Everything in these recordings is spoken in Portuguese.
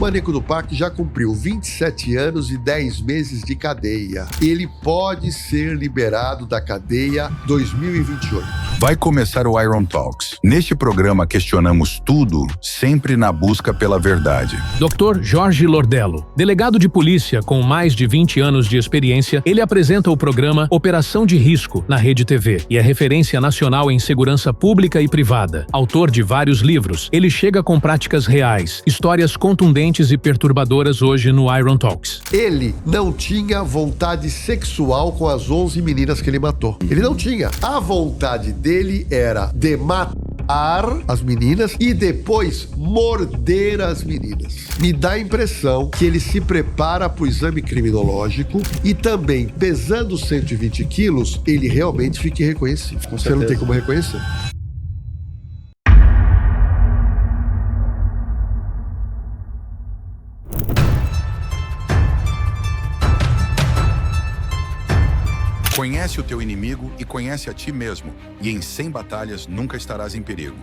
Maníaco do Parque já cumpriu 27 anos e 10 meses de cadeia. Ele pode ser liberado da cadeia 2028. Vai começar o Iron Talks. Neste programa questionamos tudo, sempre na busca pela verdade. Dr. Jorge Lordello, delegado de polícia com mais de 20 anos de experiência, ele apresenta o programa Operação de Risco na Rede TV e é referência nacional em segurança pública e privada. Autor de vários livros, ele chega com práticas reais, histórias contundentes e perturbadoras hoje no Iron Talks. Ele não tinha vontade sexual com as 11 meninas que ele matou. Ele não tinha. A vontade dele era de matar as meninas e depois morder as meninas. Me dá a impressão que ele se prepara para o exame criminológico e também, pesando 120 quilos, ele realmente fica irreconhecível. Você não tem como reconhecer. Conhece o teu inimigo e conhece a ti mesmo, e em 100 batalhas nunca estarás em perigo.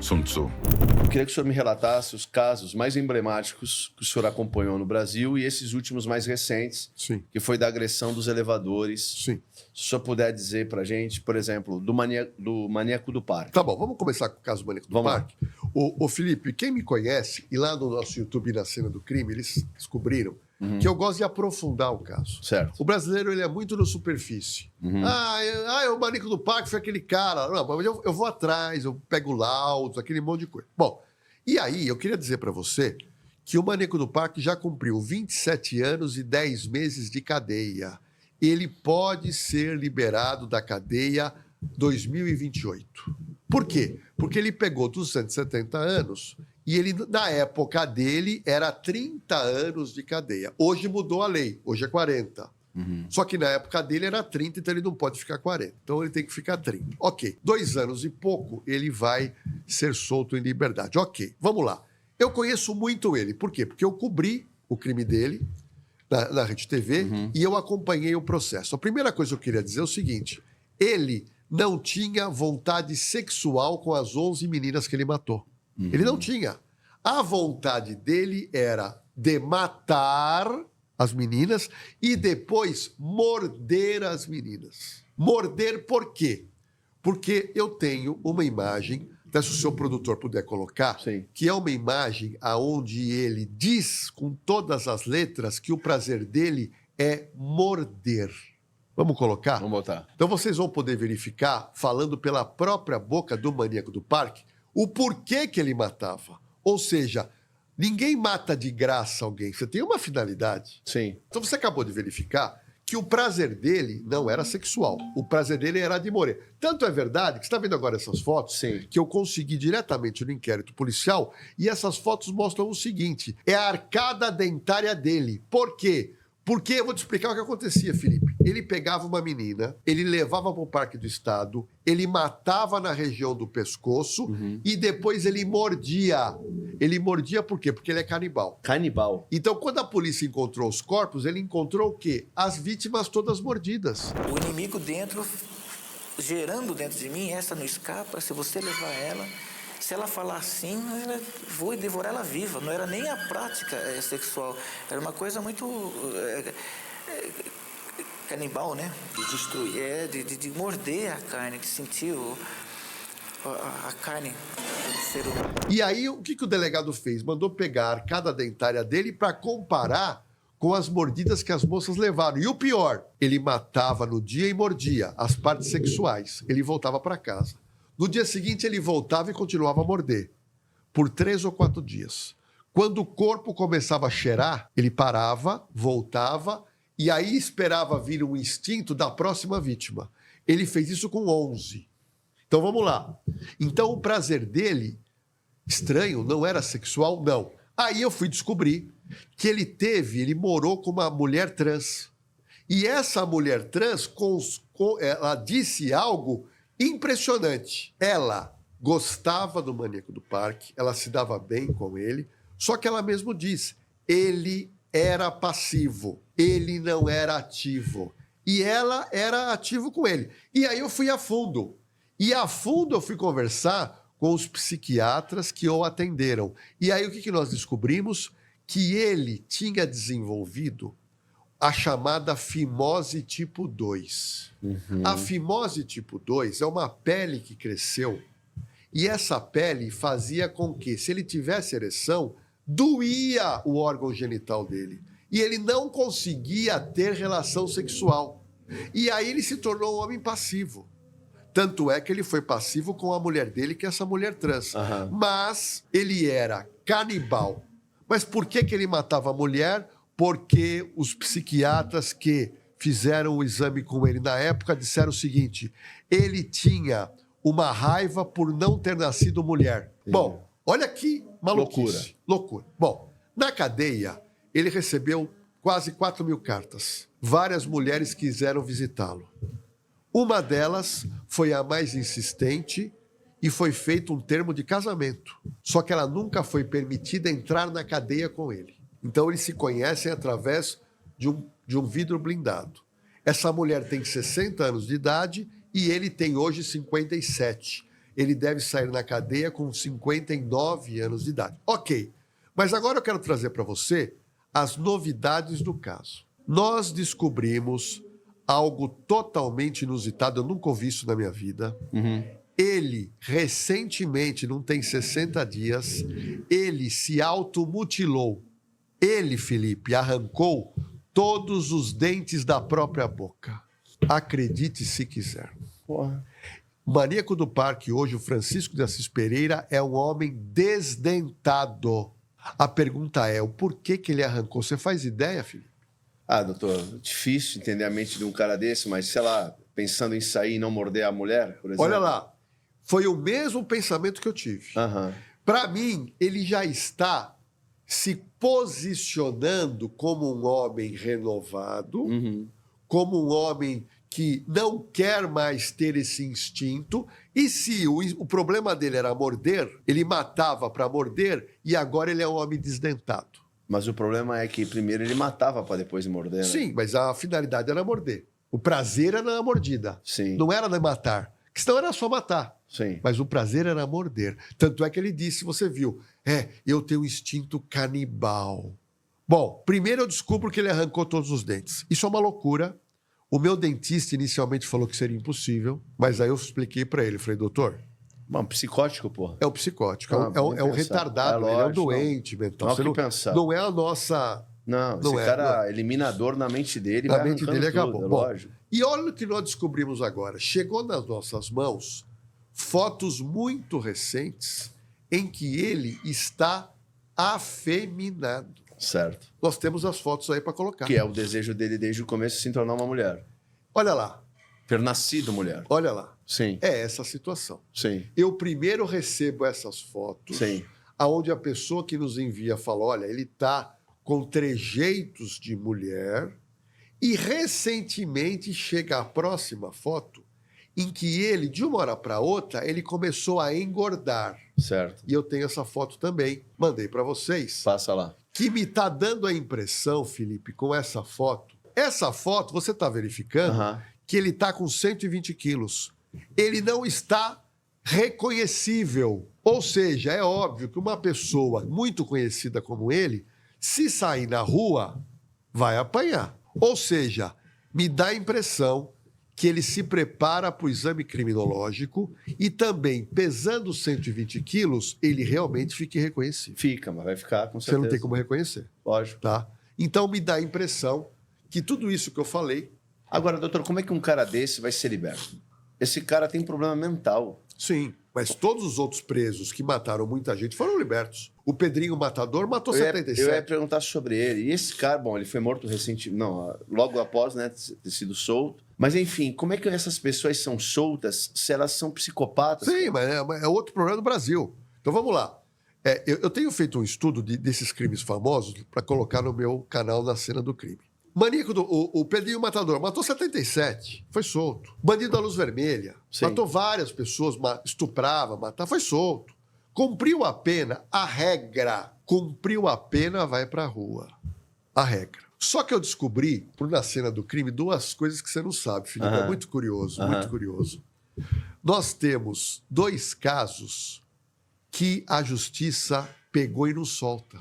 Sun Tzu. Eu queria que o senhor me relatasse os casos mais emblemáticos que o senhor acompanhou no Brasil e esses últimos mais recentes, Sim. que foi da agressão dos elevadores. Sim. Se o senhor puder dizer pra gente, por exemplo, do Maníaco do Parque. Tá bom, vamos começar com o caso do Maníaco do Vamos lá. Parque. O Felipe, quem me conhece, e lá no nosso YouTube, na Cena do Crime, eles descobriram que eu gosto de aprofundar o caso. Certo. O brasileiro, ele é muito na superfície. O Maníaco do Parque foi aquele cara. Não, mas eu vou atrás, eu pego laudos, aquele monte de coisa. Bom, e aí eu queria dizer pra você que o Maníaco do Parque já cumpriu 27 anos e 10 meses de cadeia. Ele pode ser liberado da cadeia 2028. Por quê? Porque ele pegou 270 anos e ele, na época dele, era 30 anos de cadeia. Hoje mudou a lei, hoje é 40. Só que na época dele era 30, então ele não pode ficar 40. Então ele tem que ficar 30. Ok, 2 anos e pouco ele vai ser solto em liberdade. Ok, vamos lá. Eu conheço muito ele. Por quê? Porque eu cobri o crime dele na Rede TV e eu acompanhei o processo. A primeira coisa que eu queria dizer é o seguinte: ele não tinha vontade sexual com as 11 meninas que ele matou. Ele não tinha. A vontade dele era de matar as meninas e depois morder as meninas. Morder por quê? Porque eu tenho uma imagem, até se o seu produtor puder colocar, Sim. que é uma imagem onde ele diz com todas as letras que o prazer dele é morder. Vamos colocar? Vamos botar. Então vocês vão poder verificar, falando pela própria boca do Maníaco do Parque, o porquê que ele matava. Ou seja, ninguém mata de graça alguém, você tem uma finalidade. Sim. Então você acabou de verificar que o prazer dele não era sexual, o prazer dele era de morrer. Tanto é verdade que você está vendo agora essas fotos, Sim. que eu consegui diretamente no inquérito policial, e essas fotos mostram o seguinte: é a arcada dentária dele. Por quê? Porque, eu vou te explicar o que acontecia, Felipe. Ele pegava uma menina, ele levava para o Parque do Estado, ele matava na região do pescoço e depois ele mordia. Ele mordia por quê? Porque ele é canibal. Canibal. Então, quando a polícia encontrou os corpos, ele encontrou o quê? As vítimas todas mordidas. O inimigo dentro, gerando dentro de mim, essa não escapa, se você levar ela... Se ela falar assim, eu vou devorar ela viva. Não era nem a prática sexual. Era uma coisa muito canibal, né? De destruir, de morder a carne, de sentir a carne do ser humano. E aí, o que o delegado fez? Mandou pegar a arcada dentária dele para comparar com as mordidas que as moças levaram. E o pior, ele matava no dia e mordia as partes sexuais. Ele voltava para casa. No dia seguinte, ele voltava e continuava a morder. Por 3 ou 4 dias. Quando o corpo começava a cheirar, ele parava, voltava, e aí esperava vir um instinto da próxima vítima. Ele fez isso com 11. Então, vamos lá. Então, o prazer dele, estranho, não era sexual? Não. Aí eu fui descobrir que ele morou com uma mulher trans. E essa mulher trans, ela disse algo impressionante. Ela gostava do Maníaco do Parque, ela se dava bem com ele, só que ela mesmo diz, ele era passivo, ele não era ativo. E ela era ativo com ele. E aí eu fui a fundo. E a fundo eu fui conversar com os psiquiatras que o atenderam. E aí o que nós descobrimos? que ele tinha desenvolvido a chamada fimose tipo 2. A fimose tipo 2 é uma pele que cresceu e essa pele fazia com que, se ele tivesse ereção, doía o órgão genital dele. E ele não conseguia ter relação sexual. E aí ele se tornou um homem passivo. Tanto é que ele foi passivo com a mulher dele, que é essa mulher trans. Mas ele era canibal. Mas por que ele matava a mulher? Porque os psiquiatras que fizeram o exame com ele na época disseram o seguinte: ele tinha uma raiva por não ter nascido mulher. Bom, olha que maluquice. Loucura. Bom, na cadeia, ele recebeu quase 4 mil cartas. Várias mulheres quiseram visitá-lo. Uma delas foi a mais insistente e foi feito um termo de casamento. Só que ela nunca foi permitida entrar na cadeia com ele. Então, eles se conhecem através de um vidro blindado. Essa mulher tem 60 anos de idade e ele tem hoje 57. Ele deve sair na cadeia com 59 anos de idade. Ok, mas agora eu quero trazer para você as novidades do caso. Nós descobrimos algo totalmente inusitado, eu nunca ouvi isso na minha vida. Ele, recentemente, não tem 60 dias, ele se automutilou. Ele, Felipe, arrancou todos os dentes da própria boca. Acredite se quiser. Porra. O maníaco do parque hoje, o Francisco de Assis Pereira, é um homem desdentado. A pergunta é, o porquê que ele arrancou? Você faz ideia, Felipe? Ah, doutor, difícil entender a mente de um cara desse, mas, sei lá, pensando em sair e não morder a mulher, por exemplo. Olha lá, foi o mesmo pensamento que eu tive. Para mim, ele já está se posicionando como um homem renovado, como um homem que não quer mais ter esse instinto. E se o problema dele era morder, ele matava para morder e agora ele é um homem desdentado. Mas o problema é que primeiro ele matava para depois morder, né? Sim, mas a finalidade era morder. O prazer era na mordida. Sim. Não era na matar. Porque senão era só matar. Sim. Mas o prazer era morder. Tanto é que ele disse, você viu, eu tenho um instinto canibal. Bom, primeiro eu descubro que ele arrancou todos os dentes. Isso é uma loucura. O meu dentista inicialmente falou que seria impossível, mas aí eu expliquei para ele. Falei, doutor... Um psicótico, porra. É um psicótico, é um retardado, ele é um doente mental. Não, pensar. Não é a nossa... Não, esse cara elimina a dor na mente dele. Na mente dele tudo, acabou. É Bom, lógico. e olha o que nós descobrimos agora. Chegou nas nossas mãos fotos muito recentes em que ele está afeminado. Certo. Nós temos as fotos aí para colocar. Que é o desejo dele desde o começo se tornar uma mulher. Olha lá. Ter nascido mulher. Olha lá. Sim. É essa a situação. Sim. Eu primeiro recebo essas fotos, Sim. onde a pessoa que nos envia fala, olha, ele está com trejeitos de mulher, e recentemente chega a próxima foto em que ele, de uma hora para outra, ele começou a engordar. Certo. E eu tenho essa foto também, mandei para vocês. Passa lá. Que me está dando a impressão, Felipe, com essa foto, você está verificando que ele está com 120 quilos. Ele não está reconhecível. Ou seja, é óbvio que uma pessoa muito conhecida como ele, se sair na rua, vai apanhar. Ou seja, me dá a impressão que ele se prepara para o exame criminológico e também, pesando 120 quilos, ele realmente fica irreconhecível. Fica, mas vai ficar com certeza. Você não tem como reconhecer. Lógico. Tá? Então, me dá a impressão que tudo isso que eu falei... Agora, doutor, como é que um cara desse vai ser liberto? Esse cara tem problema mental. Sim, mas todos os outros presos que mataram muita gente foram libertos. O Pedrinho Matador matou 77. Eu ia perguntar sobre ele. E esse cara, bom, ele foi morto recentemente, logo após, né, ter sido solto. Mas, enfim, como é que essas pessoas são soltas se elas são psicopatas? Sim, mas é outro problema do Brasil. Então, vamos lá. Eu tenho feito um estudo desses crimes famosos para colocar no meu canal Na Cena do Crime. Maníaco o Pedrinho Matador matou 77, foi solto. Bandido da Luz Vermelha, Sim. matou várias pessoas, estuprava, matava, foi solto. Cumpriu a pena, a regra. Cumpriu a pena, vai pra rua. A regra. Só que eu descobri, por Na Cena do Crime, duas coisas que você não sabe, Felipe. É muito curioso, muito curioso. Nós temos 2 casos que a justiça pegou e não solta.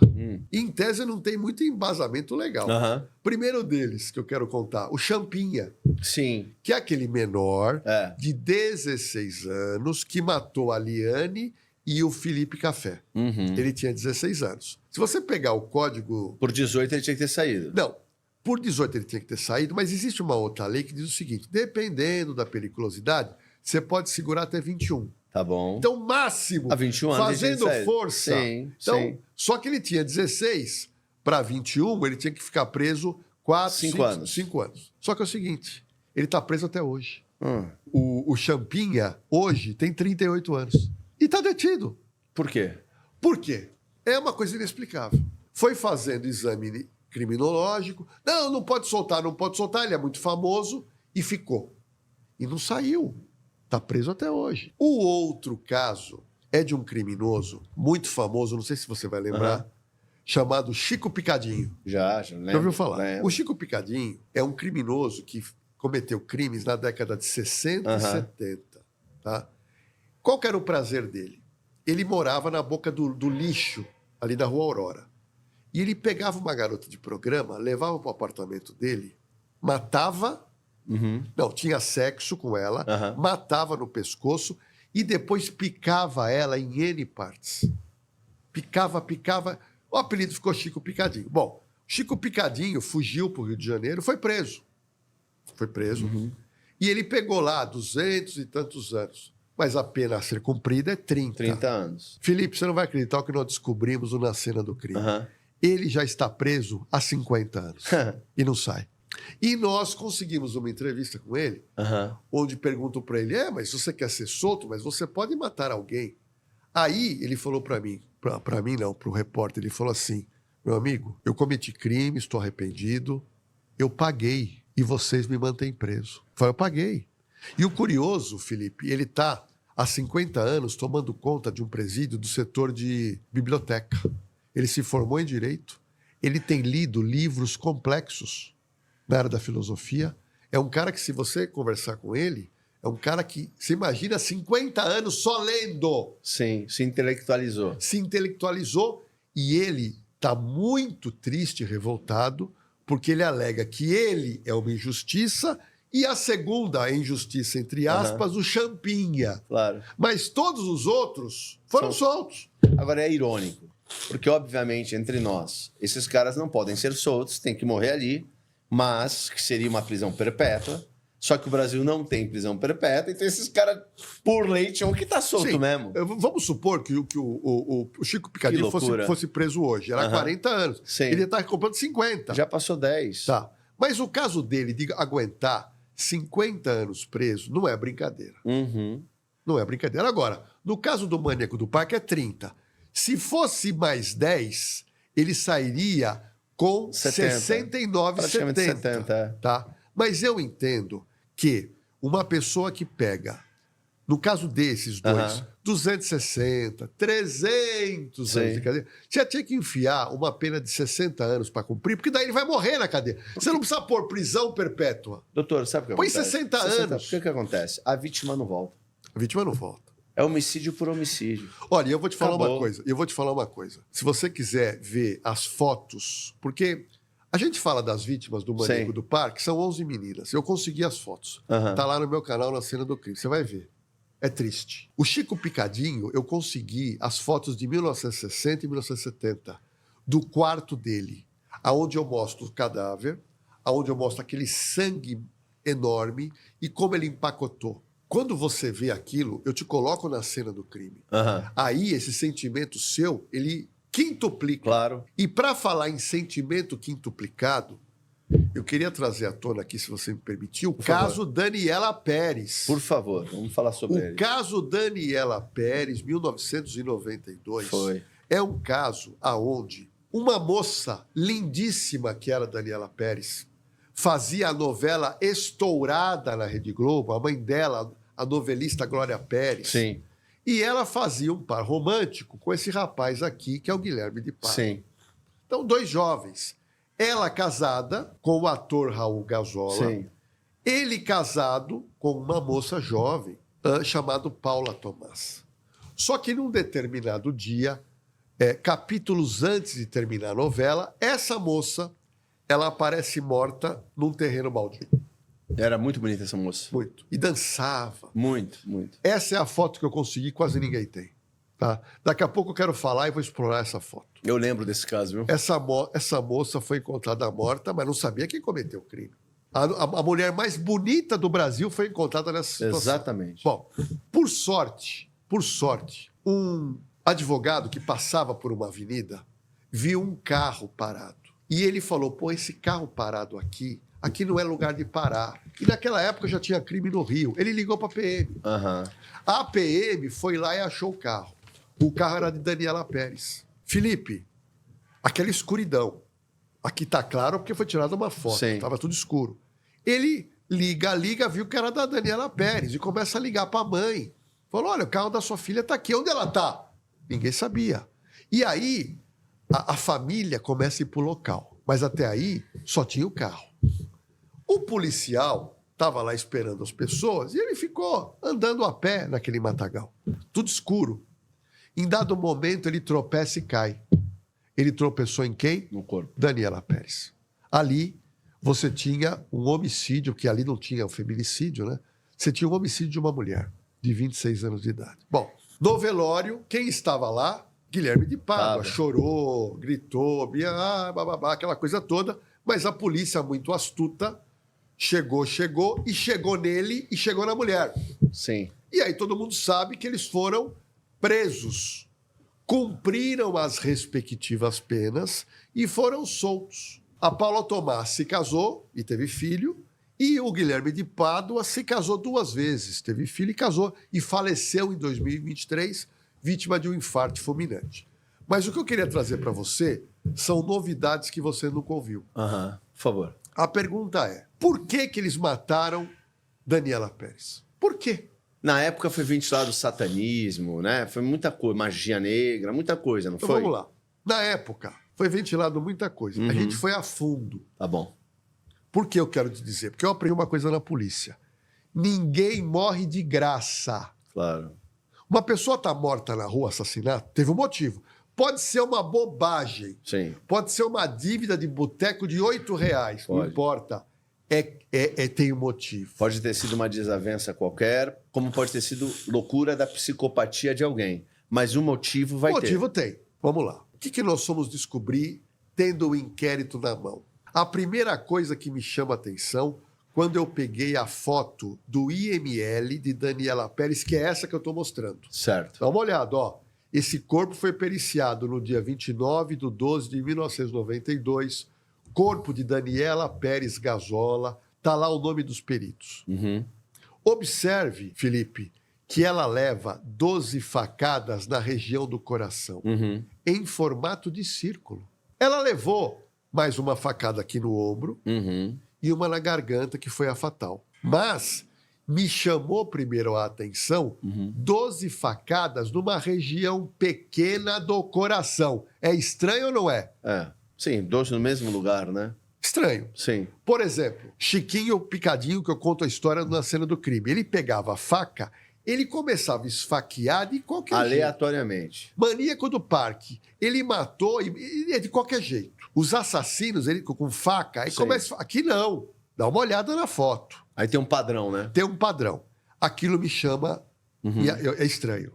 Em tese, não tem muito embasamento legal. Aham. Primeiro deles que eu quero contar, o Champinha, Sim. que é aquele menor É. de 16 anos que matou a Liane e o Felipe Café. Uhum. Ele tinha 16 anos. Se você pegar o código... Por 18 ele tinha que ter saído. Não, por 18 ele tinha que ter saído, mas existe uma outra lei que diz o seguinte, dependendo da periculosidade, você pode segurar até 21. Tá bom. Então, máximo, A 21 anos ele tinha fazendo saído. força. Sim, Então, sim. só que ele tinha 16 para 21, ele tinha que ficar preso 4, 5 5 anos. 5 anos. Só que é o seguinte, ele está preso até hoje. Hum. O Champinha, hoje, tem 38 anos. E está detido. Por quê? Por quê? É uma coisa inexplicável. Foi fazendo exame criminológico. Não pode soltar, não pode soltar. Ele é muito famoso e ficou. E não saiu. Está preso até hoje. O outro caso é de um criminoso muito famoso, não sei se você vai lembrar, chamado Chico Picadinho. Já lembro. Já ouviu falar? Lembro. O Chico Picadinho é um criminoso que cometeu crimes na década de 60 e 70. Tá? Qual que era o prazer dele? Ele morava na boca do lixo, ali da Rua Aurora. E ele pegava uma garota de programa, levava para o apartamento dele, matava, não, tinha sexo com ela, matava no pescoço e depois picava ela em N partes. Picava. O apelido ficou Chico Picadinho. Bom, Chico Picadinho fugiu para o Rio de Janeiro, foi preso. E ele pegou lá 200 e tantos anos. Mas a pena a ser cumprida é 30. 30 anos. Felipe, você não vai acreditar o que nós descobrimos na cena do crime. Ele já está preso há 50 anos e não sai. E nós conseguimos uma entrevista com ele, onde perguntam para ele, mas você quer ser solto, mas você pode matar alguém. Aí ele falou para mim, para mim não, para o repórter, ele falou assim, meu amigo, eu cometi crime, estou arrependido, eu paguei e vocês me mantêm preso. Eu falei, eu paguei. E o curioso, Felipe, ele está há 50 anos tomando conta de um presídio do setor de biblioteca. Ele se formou em Direito, ele tem lido livros complexos na área da filosofia. É um cara que, se você conversar com ele, é um cara que, se imagina, 50 anos só lendo. Sim, se intelectualizou. Se intelectualizou e ele está muito triste e revoltado porque ele alega que ele é uma injustiça e a segunda injustiça, entre aspas, o Champinha. Claro. Mas todos os outros foram soltos. Agora é irônico, porque obviamente entre nós, esses caras não podem ser soltos, tem que morrer ali, mas que seria uma prisão perpétua. Só que o Brasil não tem prisão perpétua, então esses caras, por lei, tinham que estar solto Sim. mesmo. Vamos supor que o Chico Picadinho fosse preso hoje. Era 40 anos. Sim. Ele está comprando 50. Já passou 10. Tá. Mas o caso dele de aguentar 50 anos preso não é brincadeira. Não é brincadeira. Agora, no caso do Maníaco do Parque é 30. Se fosse mais 10, ele sairia com 70. 69, Praticamente 70. 70. Tá? Mas eu entendo que uma pessoa que pega, no caso desses dois, 260, 300 anos de cadeia, você tinha que enfiar uma pena de 60 anos para cumprir, porque daí ele vai morrer na cadeia. Você não precisa pôr prisão perpétua. Doutor, sabe o que Põe acontece? 60 anos. O que acontece? A vítima não volta. A vítima não volta. É homicídio por homicídio. Olha, eu vou te falar Acabou. uma coisa. Se você quiser ver as fotos, porque a gente fala das vítimas do Maníaco Sim. do Parque, são 11 meninas. Eu consegui as fotos. Tá lá no meu canal, na Cena do Crime. Você vai ver. É triste. O Chico Picadinho, eu consegui as fotos de 1960 e 1970, do quarto dele, aonde eu mostro o cadáver, aonde eu mostro aquele sangue enorme e como ele empacotou. Quando você vê aquilo, eu te coloco na cena do crime. Aí, esse sentimento seu, ele quintuplica. Claro. E para falar em sentimento quintuplicado, eu queria trazer à tona aqui, se você me permitir, o caso Daniela Pérez. Por favor, vamos falar sobre ele. O caso Daniela Pérez, 1992, Foi. é um caso aonde uma moça lindíssima, que era Daniela Pérez, fazia a novela Estourada na Rede Globo, a mãe dela, a novelista Glória Pérez. Sim. E ela fazia um par romântico com esse rapaz aqui, que é o Guilherme de Pádua. Sim. Então, dois jovens. Ela casada com o ator Raul Gazola. Sim. Ele casado com uma moça jovem chamada Paula Tomás. Só que num determinado dia, capítulos antes de terminar a novela, essa moça, ela aparece morta num terreno baldio. Era muito bonita essa moça. Muito. E dançava. Muito, muito. Essa é a foto que eu consegui, quase ninguém tem. Tá? Daqui a pouco eu quero falar e vou explorar essa foto. Eu lembro desse caso, viu? Essa moça foi encontrada morta, mas não sabia quem cometeu o crime. A mulher mais bonita do Brasil foi encontrada nessa situação. Exatamente. Bom, por sorte, um advogado que passava por uma avenida viu um carro parado. E ele falou, pô, esse carro parado aqui não é lugar de parar. E naquela época já tinha crime no Rio. Ele ligou para a PM. Uhum. A PM foi lá e achou o carro. O carro era de Daniela Pérez. Felipe, aquela escuridão. Aqui tá claro porque foi tirada uma foto. Sim. Tava tudo escuro. Ele liga, viu que era da Daniela Pérez e começa a ligar para a mãe. Falou, olha, o carro da sua filha tá aqui. Onde ela tá? Ninguém sabia. E aí, a família começa a ir pro local. Mas até aí, só tinha o carro. O policial estava lá esperando as pessoas e ele ficou andando a pé naquele matagal. Tudo escuro. Em dado momento, ele tropeça e cai. Ele tropeçou em quem? No corpo. Daniela Pérez. Ali, você tinha um homicídio, que ali não tinha o feminicídio, né? Você tinha um homicídio de uma mulher de 26 anos de idade. Bom, no velório, quem estava lá? Guilherme de Pádua. Chorou, gritou, bababá, aquela coisa toda. Mas a polícia, muito astuta, chegou nele e chegou na mulher. Sim. E aí todo mundo sabe que eles foram presos, cumpriram as respectivas penas e foram soltos. A Paula Tomás se casou e teve filho, e o Guilherme de Pádua se casou 2 vezes, teve filho e casou, e faleceu em 2023, vítima de um infarto fulminante. Mas o que eu queria trazer para você são novidades que você nunca ouviu. Por favor. A pergunta é, por que eles mataram Daniela Pérez? Por quê? Na época foi ventilado o satanismo, né? Foi muita coisa, magia negra, muita coisa, não Então foi? vamos lá. Na época, foi ventilado muita coisa. A gente foi a fundo. Tá bom. Por que eu quero te dizer? Porque eu aprendi uma coisa na polícia. Ninguém morre de graça. Claro. Uma pessoa está morta na rua, assassinato, teve um motivo. Pode ser uma bobagem. Sim. Pode ser uma dívida de boteco de R$8. Não Pode. importa. Tem um motivo. Pode ter sido uma desavença qualquer, como pode ter sido loucura da psicopatia de alguém. Mas o motivo vai ter. O motivo tem. Vamos lá. O que nós fomos descobrir tendo o inquérito na mão? A primeira coisa que me chama a atenção, quando eu peguei a foto do IML de Daniela Pérez, que é essa que eu estou mostrando. Certo. Dá uma olhada, ó. Esse corpo foi periciado no dia 29/12/1992. Corpo de Daniela Pérez Gazola. Tá lá o nome dos peritos. Observe, Felipe, que ela leva 12 facadas na região do coração, em formato de círculo. Ela levou mais uma facada aqui no ombro e uma na garganta, que foi a fatal. Mas me chamou primeiro a atenção 12 facadas numa região pequena do coração. É estranho ou não é? Sim, 12 no mesmo lugar, né? Estranho. Sim. Por exemplo, Chiquinho Picadinho, que eu conto a história na cena do crime. Ele pegava a faca, ele começava a esfaquear de qualquer jeito. Aleatoriamente. Maníaco do parque. Ele matou e de qualquer jeito. Os assassinos, ele com faca, aí Sim. começa... Aqui não. Dá uma olhada na foto. Aí tem um padrão, né? Tem um padrão. Aquilo me chama... É estranho.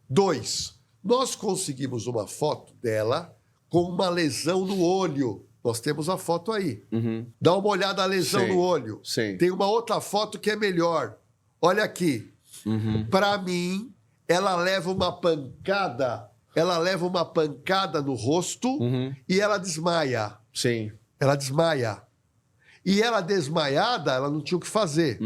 2. Nós conseguimos uma foto dela com uma lesão no olho. Nós temos a foto aí. Dá uma olhada na lesão Sim. no olho. Sim. Tem uma outra foto que é melhor. Olha aqui. Para mim, ela leva uma pancada no rosto e ela desmaia. Sim. Ela desmaia. E ela desmaiada, ela não tinha o que fazer.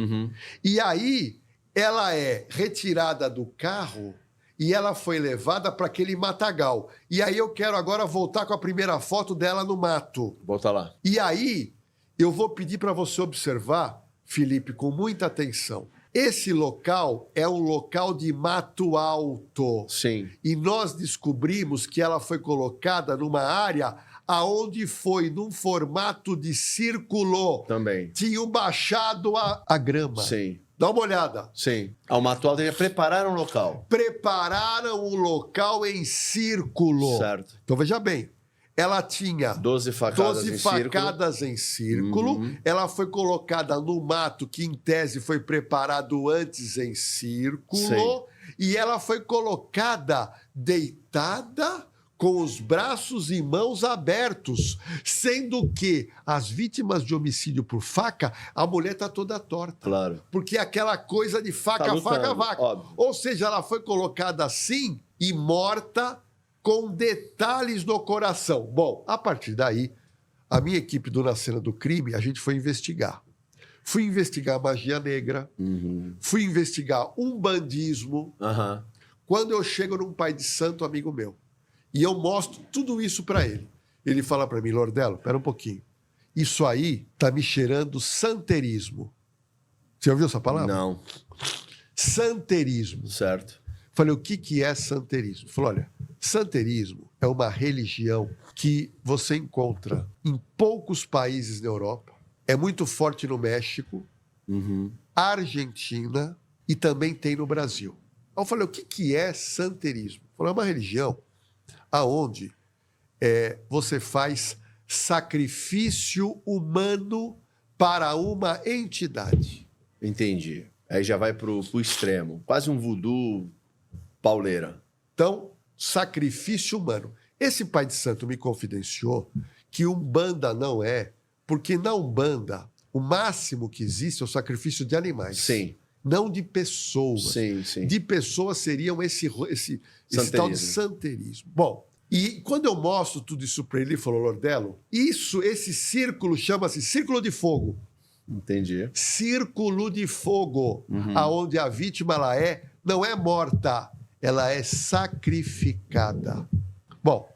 E aí, ela é retirada do carro e ela foi levada para aquele matagal. E aí eu quero agora voltar com a primeira foto dela no mato. Volta lá. E aí, eu vou pedir para você observar, Felipe, com muita atenção. Esse local é um local de mato alto. Sim. E nós descobrimos que ela foi colocada numa área aonde foi num formato de círculo. Também. Tinham baixado a grama. Sim. Dá uma olhada. Sim. Uma aldeia prepararam um local. Prepararam o local em círculo. Certo. Então, veja bem. Ela tinha 12 facadas em círculo. Ela foi colocada no mato, que em tese foi preparado antes em círculo. Sim. E ela foi colocada deitada com os braços e mãos abertos. Sendo que as vítimas de homicídio por faca, a mulher está toda torta. Claro. Porque é aquela coisa de faca, Tá lutando, faca, vaca. óbvio. Ou seja, ela foi colocada assim e morta com detalhes no coração. Bom, a partir daí, a minha equipe do Na Cena do Crime, a gente foi investigar. Fui investigar magia negra, fui investigar umbandismo. Quando eu chego num pai de santo amigo meu, e eu mostro tudo isso para ele, ele fala para mim, Lordelo, pera um pouquinho, isso aí tá me cheirando santerismo. Você ouviu essa palavra? Não. Santerismo. Certo. Falei, o que é santerismo? Falou, olha, santerismo é uma religião que você encontra em poucos países na Europa, é muito forte no México, Argentina e também tem no Brasil. Aí eu falei, o que é santerismo? Falei, é uma religião aonde você faz sacrifício humano para uma entidade. Entendi. Aí já vai pro extremo. Quase um voodoo pauleira. Então, sacrifício humano. Esse pai de santo me confidenciou que Umbanda não é, porque na Umbanda o máximo que existe é o sacrifício de animais. Sim. Não de pessoas. Sim, sim. De pessoas seriam esse tal de santerismo. Bom, e quando eu mostro tudo isso para ele, ele falou, Lordelo, esse círculo chama-se Círculo de Fogo. Entendi. Círculo de fogo, aonde a vítima não é morta, ela é sacrificada. Bom,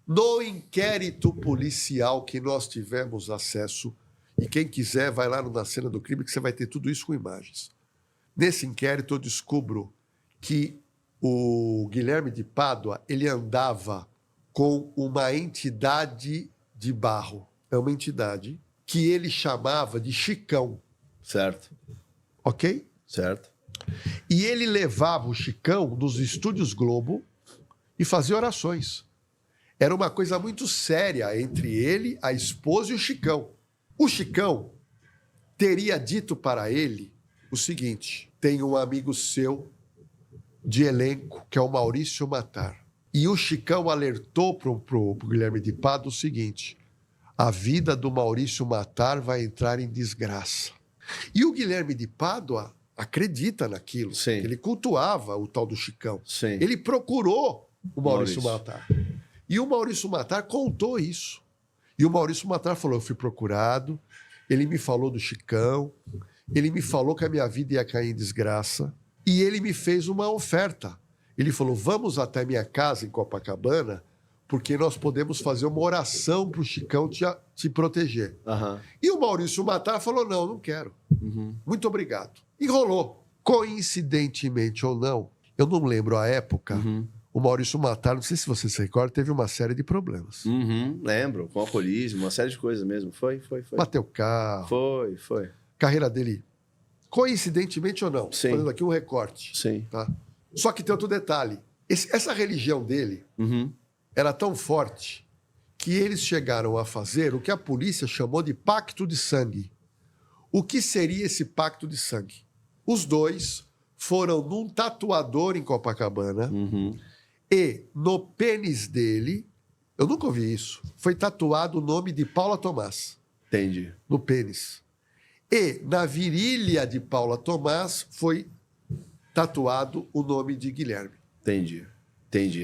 no inquérito policial que nós tivemos acesso, e quem quiser vai lá no Na Cena do Crime que você vai ter tudo isso com imagens. Nesse inquérito eu descubro que o Guilherme de Pádua, ele andava com uma entidade de barro. É uma entidade que ele chamava de Chicão. Certo. Ok? Certo. E ele levava o Chicão nos estúdios Globo e fazia orações. Era uma coisa muito séria entre ele, a esposa e o Chicão. O Chicão teria dito para ele o seguinte, tem um amigo seu de elenco, que é o Maurício Matar. E o Chicão alertou pro Guilherme de Pádua o seguinte, a vida do Maurício Matar vai entrar em desgraça. E o Guilherme de Pádua acredita naquilo. Sim. Ele cultuava o tal do Chicão. Sim. Ele procurou o Maurício Matar. E o Maurício Matar contou isso. E o Maurício Matar falou, eu fui procurado, ele me falou do Chicão, ele me falou que a minha vida ia cair em desgraça, e ele me fez uma oferta. Ele falou, vamos até minha casa em Copacabana, porque nós podemos fazer uma oração para o Chicão te proteger. E o Maurício Matar falou, não quero. Muito obrigado. E rolou. Coincidentemente ou não, eu não lembro a época, o Maurício Matar, não sei se você se recorda, teve uma série de problemas. Lembro, com alcoolismo, uma série de coisas mesmo. Foi. Bateu carro. Foi. Carreira dele, coincidentemente ou não, Sim. fazendo aqui um recorte. Sim. Tá? Só que tem outro detalhe. Essa religião dele era tão forte que eles chegaram a fazer o que a polícia chamou de pacto de sangue. O que seria esse pacto de sangue? Os dois foram num tatuador em Copacabana e no pênis dele, eu nunca ouvi isso, foi tatuado o nome de Paula Tomás. Entendi. No pênis. E na virilha de Paula Tomás foi tatuado o nome de Guilherme. Entendi.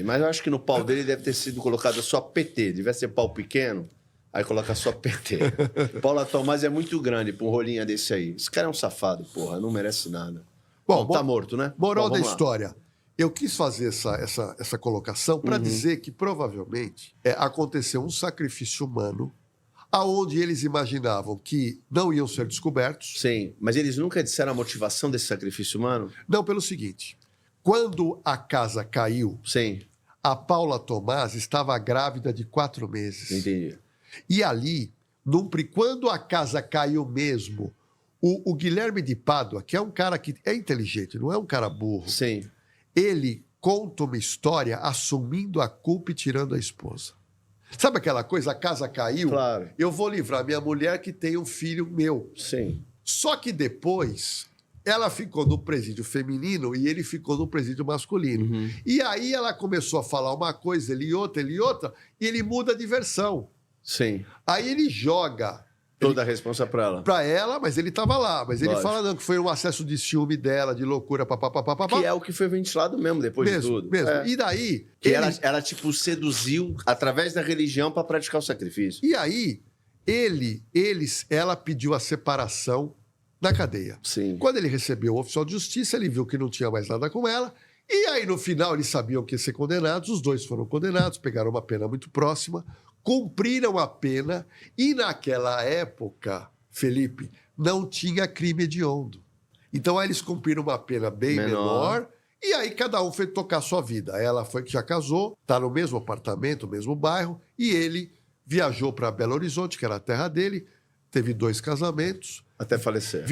Mas eu acho que no pau dele deve ter sido colocado só PT. Devia ser pau pequeno, aí coloca só PT. Paula Tomás é muito grande pra um rolinho desse aí. Esse cara é um safado, porra. Não merece nada. Bom, tá morto, né? Moral Bom, da vamos lá. história. Eu quis fazer essa colocação para dizer que provavelmente aconteceu um sacrifício humano aonde eles imaginavam que não iam ser descobertos. Sim, mas eles nunca disseram a motivação desse sacrifício humano? Não, pelo seguinte, quando a casa caiu, Sim, a Paula Tomás estava grávida de 4 meses. entendi. E ali, quando a casa caiu mesmo, O Guilherme de Pádua, que é um cara que é inteligente, não é um cara burro, Sim. ele conta uma história assumindo a culpa e tirando a esposa. Sabe aquela coisa, a casa caiu? Claro. Eu vou livrar minha mulher que tem um filho meu. Sim. Só que depois ela ficou no presídio feminino e ele ficou no presídio masculino. E aí ela começou a falar uma coisa, ele outra, e ele muda de versão. Sim. Aí ele joga Toda a responsa pra ela. pra ela, mas ele tava lá. Mas ele Lógico. fala não, que foi um acesso de ciúme dela, de loucura, papapá. Que é o que foi ventilado mesmo, depois de tudo. Mesmo. É. E daí... Que ele- ela, tipo, seduziu através da religião pra praticar o sacrifício. E aí, ela pediu a separação na cadeia. Sim. Quando ele recebeu o oficial de justiça, ele viu que não tinha mais nada com ela. E aí, no final, eles sabiam que ia ser condenados. Os dois foram condenados, pegaram uma pena muito próxima, cumpriram a pena. E naquela época, Felipe, não tinha crime hediondo. Então, aí eles cumpriram uma pena bem menor. E aí, cada um foi tocar sua vida. Ela foi que já casou, está no mesmo apartamento, no mesmo bairro. E ele viajou para Belo Horizonte, que era a terra dele. Teve 2 casamentos. Até falecer.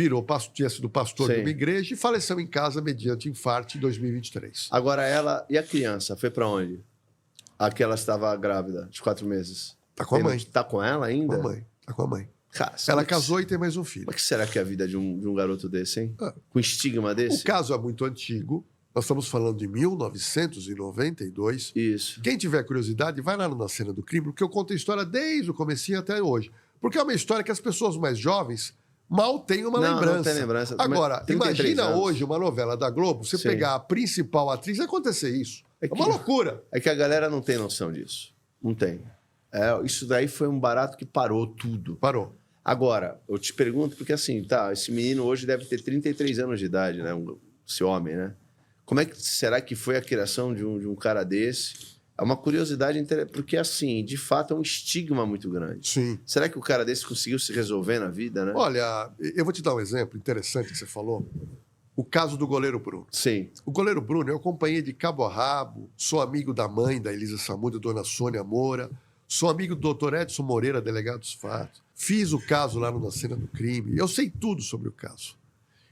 Tinha sido pastor Sim. de uma igreja e faleceu em casa mediante infarto em 2023. Agora ela e a criança, foi pra onde? A que ela estava grávida, de 4 meses. Tá com a mãe. Tá com ela ainda? Com a mãe. Tá com a mãe. Cara, Ela casou e tem mais um filho. Mas que será que é a vida de um garoto desse, hein? Ah. Com estigma desse? O caso é muito antigo. Nós estamos falando de 1992. Isso. Quem tiver curiosidade, vai lá na cena do crime, porque eu conto a história desde o comecinho até hoje. Porque é uma história que as pessoas mais jovens mal têm uma lembrança. Não tem lembrança. Agora, 33 imagina anos. hoje uma novela da Globo, você Sim. pegar a principal atriz e acontecer isso. É É uma que- loucura. É que a galera não tem noção disso. Não tem. Isso daí foi um barato que parou tudo. Parou. Agora, eu te pergunto, porque assim, tá, esse menino hoje deve ter 33 anos de idade, né? Esse homem, né? Como é que será que foi a criação de um cara desse? É uma curiosidade, porque assim, de fato é um estigma muito grande. Sim. Será que o cara desse conseguiu se resolver na vida, né? Olha, eu vou te dar um exemplo interessante que você falou. O caso do goleiro Bruno. Sim. O goleiro Bruno eu acompanhei de cabo a rabo, sou amigo da mãe da Elisa Samudio, dona Sônia Moura, sou amigo do doutor Edson Moreira, delegado dos fatos. Fiz o caso lá na cena do crime, eu sei tudo sobre o caso.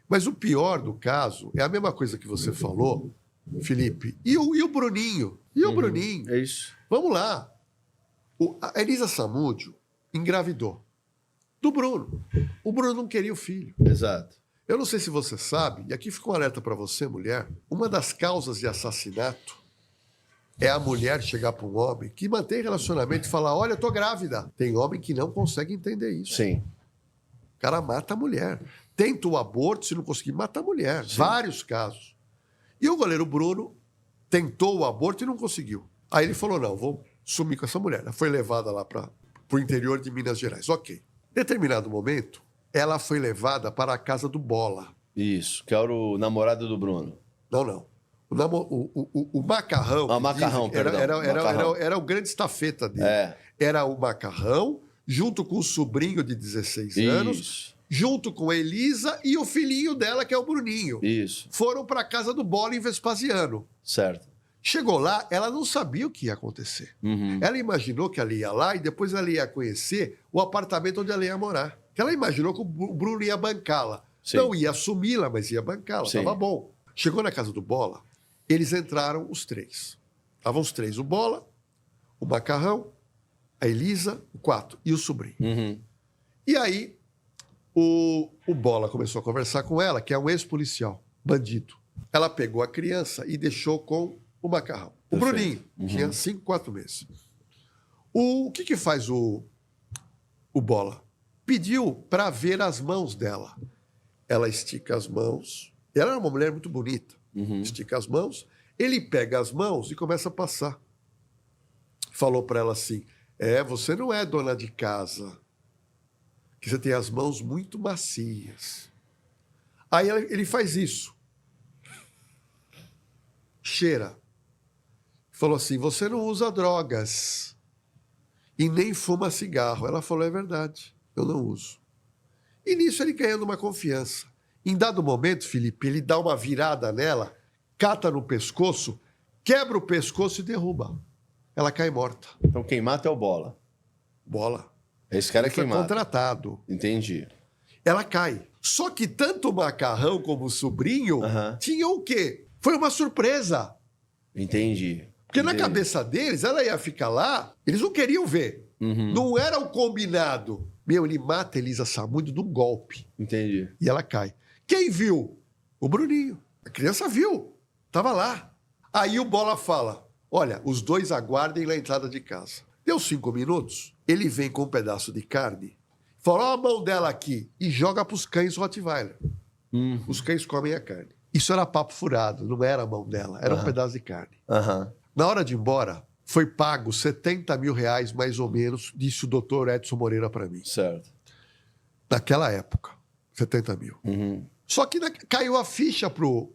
Mas o pior do caso é a mesma coisa que você falou, Felipe. E o Bruninho? E o Bruninho? É isso. Vamos lá. A Elisa Samudio engravidou do Bruno. O Bruno não queria o filho. Exato. Eu não sei se você sabe, e aqui fica um alerta para você, mulher, uma das causas de assassinato é a mulher chegar para um homem que mantém relacionamento e falar, olha, eu tô grávida. Tem homem que não consegue entender isso. Sim. O cara mata a mulher. Tenta o aborto, se não conseguir, mata a mulher. Sim. Vários casos. E o goleiro Bruno tentou o aborto e não conseguiu. Aí ele falou, não, vou sumir com essa mulher. Ela foi levada lá para o interior de Minas Gerais. Ok. Em determinado momento, ela foi levada para a casa do Bola. Isso, que era o namorado do Bruno. Não. O Macarrão. Ah, que Macarrão, dizem, perdão. Macarrão. era o grande estafeta dele. É. Era o Macarrão, junto com o sobrinho de 16 anos, Isso. junto com a Elisa e o filhinho dela, que é o Bruninho. Isso. Foram para a casa do Bola em Vespasiano. Certo. Chegou lá, ela não sabia o que ia acontecer. Uhum. Ela imaginou que ela ia lá e depois ela ia conhecer o apartamento onde ela ia morar. Ela imaginou que o Bruno ia bancá-la. Sim. Não ia assumi-la, mas ia bancá-la. Sim. Tava bom. Chegou na casa do Bola, eles entraram os 3. Estavam os 3, o Bola, o Macarrão, a Elisa, o 4 e o sobrinho. Uhum. E aí, o Bola começou a conversar com ela, que é um ex-policial, bandido. Ela pegou a criança e deixou com o Macarrão. O Perfeito. Bruninho, Uhum. tinha 5, 4 meses. O que faz o Bola? Pediu para ver as mãos dela. Ela estica as mãos. Ela era uma mulher muito bonita. Uhum. Estica as mãos. Ele pega as mãos e começa a passar. Falou para ela assim, você não é dona de casa, que você tem as mãos muito macias. Aí ele faz isso. Cheira. Falou assim, você não usa drogas e nem fuma cigarro. Ela falou, é verdade, eu não uso. E nisso ele ganhando uma confiança. Em dado momento, Felipe, ele dá uma virada nela, cata no pescoço, quebra o pescoço e derruba. Ela cai morta. Então quem mata é o Bola. Bola. Esse cara é Ele foi quem mata. contratado. Entendi. ela cai. Só que tanto o Macarrão como o sobrinho tinham o quê? Foi uma surpresa. Entendi. Porque na cabeça deles, ela ia ficar lá, eles não queriam ver. Não era o combinado. Ele mata Elisa Samúdio de um golpe. Entendi. E ela cai. Quem viu? O Bruninho. A criança viu. Tava lá. Aí o Bola fala, olha, os dois aguardem na entrada de casa. Deu 5 minutos, ele vem com um pedaço de carne, fala, ó a mão dela aqui, e joga pros cães Rottweiler. Os cães comem a carne. Isso era papo furado, não era a mão dela, era um pedaço de carne. Na hora de ir embora, foi pago 70 mil reais, mais ou menos, disse o doutor Edson Moreira para mim. Certo. Naquela época, 70 mil. Só que caiu a ficha pro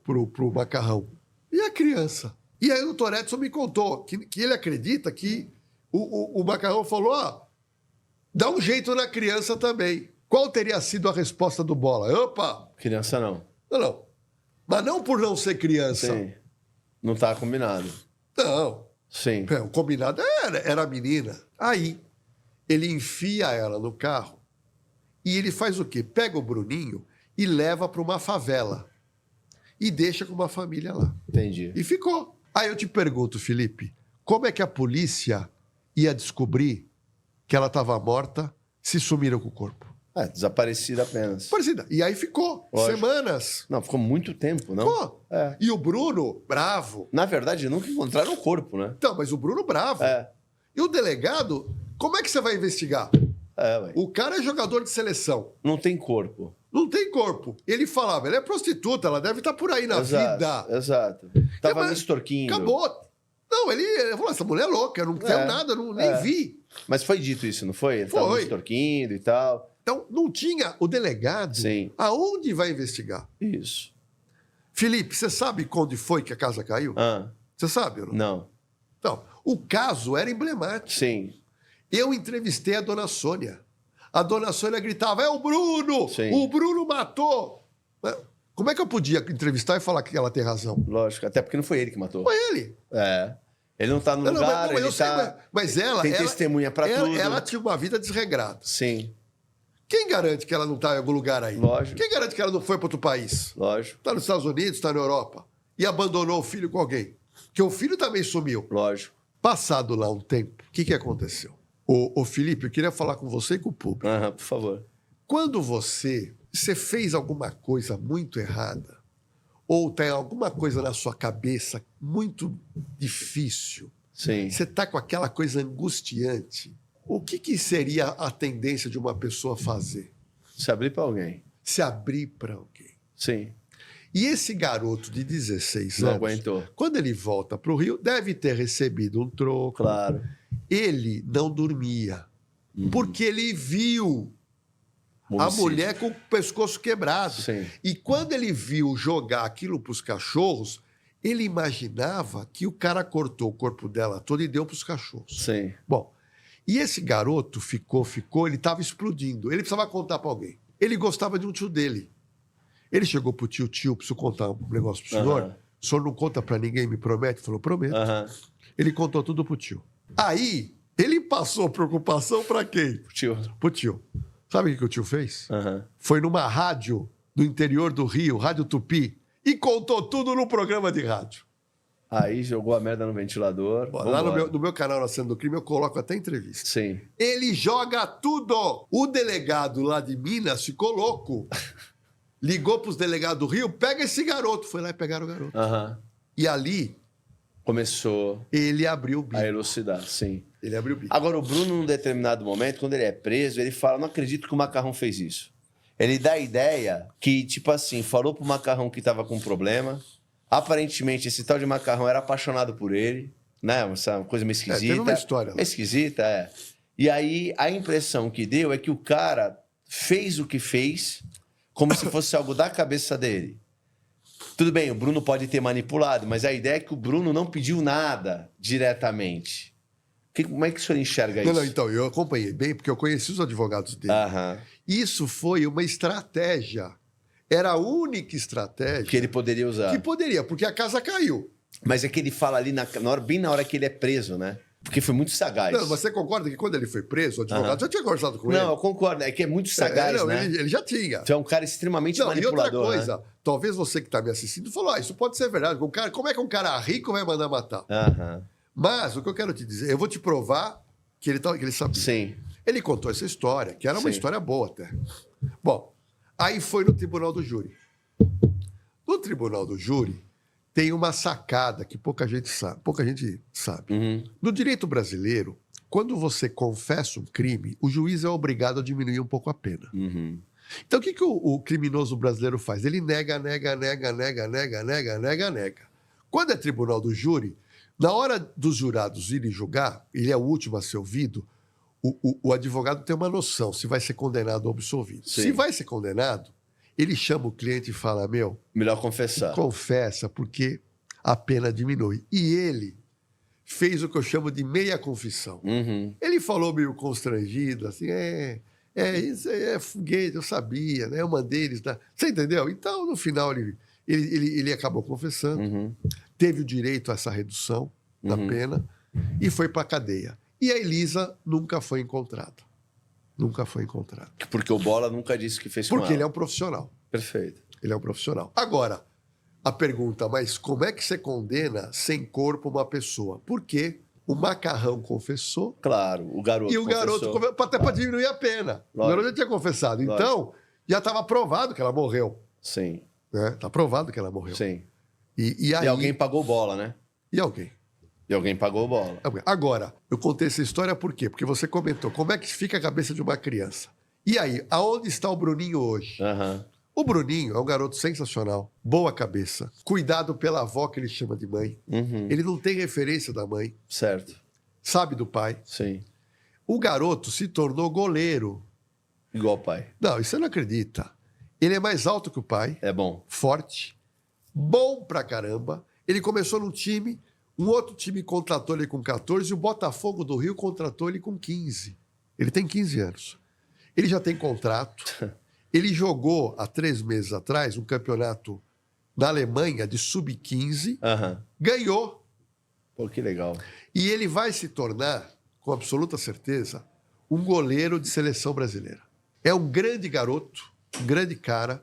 Macarrão. E a criança? E aí o doutor Edson me contou que ele acredita que o Macarrão falou, ó, dá um jeito na criança também. Qual teria sido a resposta do Bola? Opa! Criança não. Não. Mas não por não ser criança. Sim. Não tá combinado. Não. Sim. O combinado era a menina. Aí, ele enfia ela no carro e ele faz o quê? Pega o Bruninho e leva para uma favela. E deixa com uma família lá. Entendi. E ficou. Aí eu te pergunto, Felipe, como é que a polícia ia descobrir que ela estava morta se sumiram com o corpo? Desaparecida apenas. Parecida. E aí ficou. Lógico. Semanas. Não, ficou muito tempo, não? Ficou. E o Bruno, bravo. Na verdade, nunca encontraram o corpo, né? Então, mas o Bruno, bravo. E o delegado, como é que você vai investigar? Ué. O cara é jogador de seleção. Não tem corpo. Não tem corpo. Ele falava, ela é prostituta, ela deve estar por aí na vida. Exato. Tava me extorquindo. Acabou. Não, ele falou, essa mulher é louca, eu não tenho nada, nem vi. Mas foi dito isso, não foi? Ele Foi. tava me extorquindo e tal. Então, não tinha o delegado. Sim. Aonde vai investigar? Isso. Felipe, você sabe quando foi que a casa caiu? Você sabe ou não? Não. Então, o caso era emblemático. Sim. Eu entrevistei a dona Sônia. A dona Sônia gritava, é o Bruno! Sim. O Bruno matou! Como é que eu podia entrevistar e falar que ela tem razão? Lógico, até porque não foi ele que matou. Foi ele. Ele não tá no lugar, mas ele eu sei, tá... mas ela... Tem testemunha pra tudo. Ela tinha uma vida desregrada. Sim. Quem garante que ela não tá em algum lugar aí? Lógico. Quem garante que ela não foi para outro país? Lógico. Está nos Estados Unidos, está na Europa. E abandonou o filho com alguém. Porque o filho também sumiu. Lógico. Passado lá um tempo, o que aconteceu? Ô Felipe, eu queria falar com você e com o público. Por favor. Quando você fez alguma coisa muito errada, ou tem alguma coisa na sua cabeça muito difícil, Sim. você está com aquela coisa angustiante, o que seria a tendência de uma pessoa fazer? Se abrir pra alguém. Se abrir para alguém. Sim. E esse garoto de 16 Não anos, aguentou. quando ele volta para o Rio, deve ter recebido um troco. Claro. Ele não dormia, porque ele viu a mulher com o pescoço quebrado. Sim. E quando ele viu jogar aquilo para os cachorros, ele imaginava que o cara cortou o corpo dela todo e deu para os cachorros. Sim. Bom, e esse garoto ficou, ele estava explodindo. Ele precisava contar para alguém. Ele gostava de um tio dele. Ele chegou pro tio, preciso contar um negócio pro senhor. O senhor não conta para ninguém, me promete? Falou, prometo. Ele contou tudo pro tio. Aí, ele passou preocupação para quem? Pro tio. Sabe o que o tio fez? Foi numa rádio do interior do Rio, Rádio Tupi, e contou tudo no programa de rádio. Aí jogou a merda no ventilador. Lá no meu canal Na Cena do Crime eu coloco até entrevista. Sim. Ele joga tudo. O delegado lá de Minas ficou louco. Ligou pros delegados do Rio, pega esse garoto. Foi lá e pegaram o garoto. E ali... começou... ele abriu o bico. A elucidar, sim. Ele abriu o bico. Agora, o Bruno, num determinado momento, quando ele é preso, ele fala, não acredito que o Macarrão fez isso. Ele dá a ideia que, tipo assim, falou pro Macarrão que tava com problema. Aparentemente, esse tal de Macarrão era apaixonado por ele, né? Uma coisa meio esquisita. Teve uma história. Meio esquisita, E aí, a impressão que deu é que o cara fez o que fez como se fosse algo da cabeça dele. Tudo bem, o Bruno pode ter manipulado, mas a ideia é que o Bruno não pediu nada diretamente. Como é que o senhor enxerga isso? Não, então, eu acompanhei bem, porque eu conheci os advogados dele. Isso foi uma estratégia. Era a única estratégia... que ele poderia usar. Que poderia, porque a casa caiu. Mas é que ele fala ali, bem na hora que ele é preso, né? Porque foi muito sagaz. Não, você concorda que quando ele foi preso, o advogado já tinha conversado com ele? Não, eu concordo. É que é muito sagaz, não, né? ele já tinha. Então é um cara extremamente Não, e outra manipulador, coisa, né? talvez você que está me assistindo falou, isso pode ser verdade. Como é que um cara rico vai mandar matar? Aham. Mas o que eu quero te dizer, eu vou te provar que ele sabia. Sim. Ele contou essa história, que era uma Sim. história boa até. Bom, aí foi no tribunal do júri. No tribunal do júri tem uma sacada que pouca gente sabe. Uhum. No direito brasileiro, quando você confessa um crime, o juiz é obrigado a diminuir um pouco a pena. Uhum. Então, o que o criminoso brasileiro faz? Ele nega. Quando é tribunal do júri, na hora dos jurados irem julgar, ele é o último a ser ouvido, o advogado tem uma noção se vai ser condenado ou absolvido. Sim. Se vai ser condenado, ele chama o cliente e fala, Melhor confessar. confessa, porque a pena diminui. E ele fez o que eu chamo de meia confissão. Uhum. Ele falou meio constrangido, assim, isso aí é foguete, eu sabia, né? Eu mandei eles dar... Você entendeu? Então, no final, ele acabou confessando, Uhum. teve o direito a essa redução da pena e foi para a cadeia. E a Elisa nunca foi encontrada. Nunca foi encontrada. Porque o Bola nunca disse que fez com Porque ele é ela. um profissional. Perfeito. Ele é um profissional. Agora, a pergunta, mas como é que você condena sem corpo uma pessoa? Porque o Macarrão confessou Claro, o garoto e o garoto confessou. confessou, até para diminuir a pena. O Lógico. garoto já tinha confessado. Lógico. Então, já estava provado que ela morreu. Sim, Né? Tá provado que ela morreu. sim. E aí, E alguém pagou Bola, né? E alguém. E alguém pagou Bola. Agora, eu contei essa história por quê? Porque você comentou como é que fica a cabeça de uma criança. E aí, aonde está o Bruninho hoje? Aham. O Bruninho é um garoto sensacional, boa cabeça, cuidado pela avó que ele chama de mãe. Uhum. Ele não tem referência da mãe, Certo. sabe do pai. Sim. O garoto se tornou goleiro. Igual o pai. Não, isso você não acredita. Ele é mais alto que o pai, É bom. forte, bom pra caramba. Ele começou num time, um outro time contratou ele com 14 e o Botafogo do Rio contratou ele com 15. Ele tem 15 anos. Ele já tem contrato. Ele jogou, há 3 meses atrás, um campeonato na Alemanha de sub-15, Aham. ganhou. Pô, que legal. E ele vai se tornar, com absoluta certeza, um goleiro de seleção brasileira. É um grande garoto, um grande cara,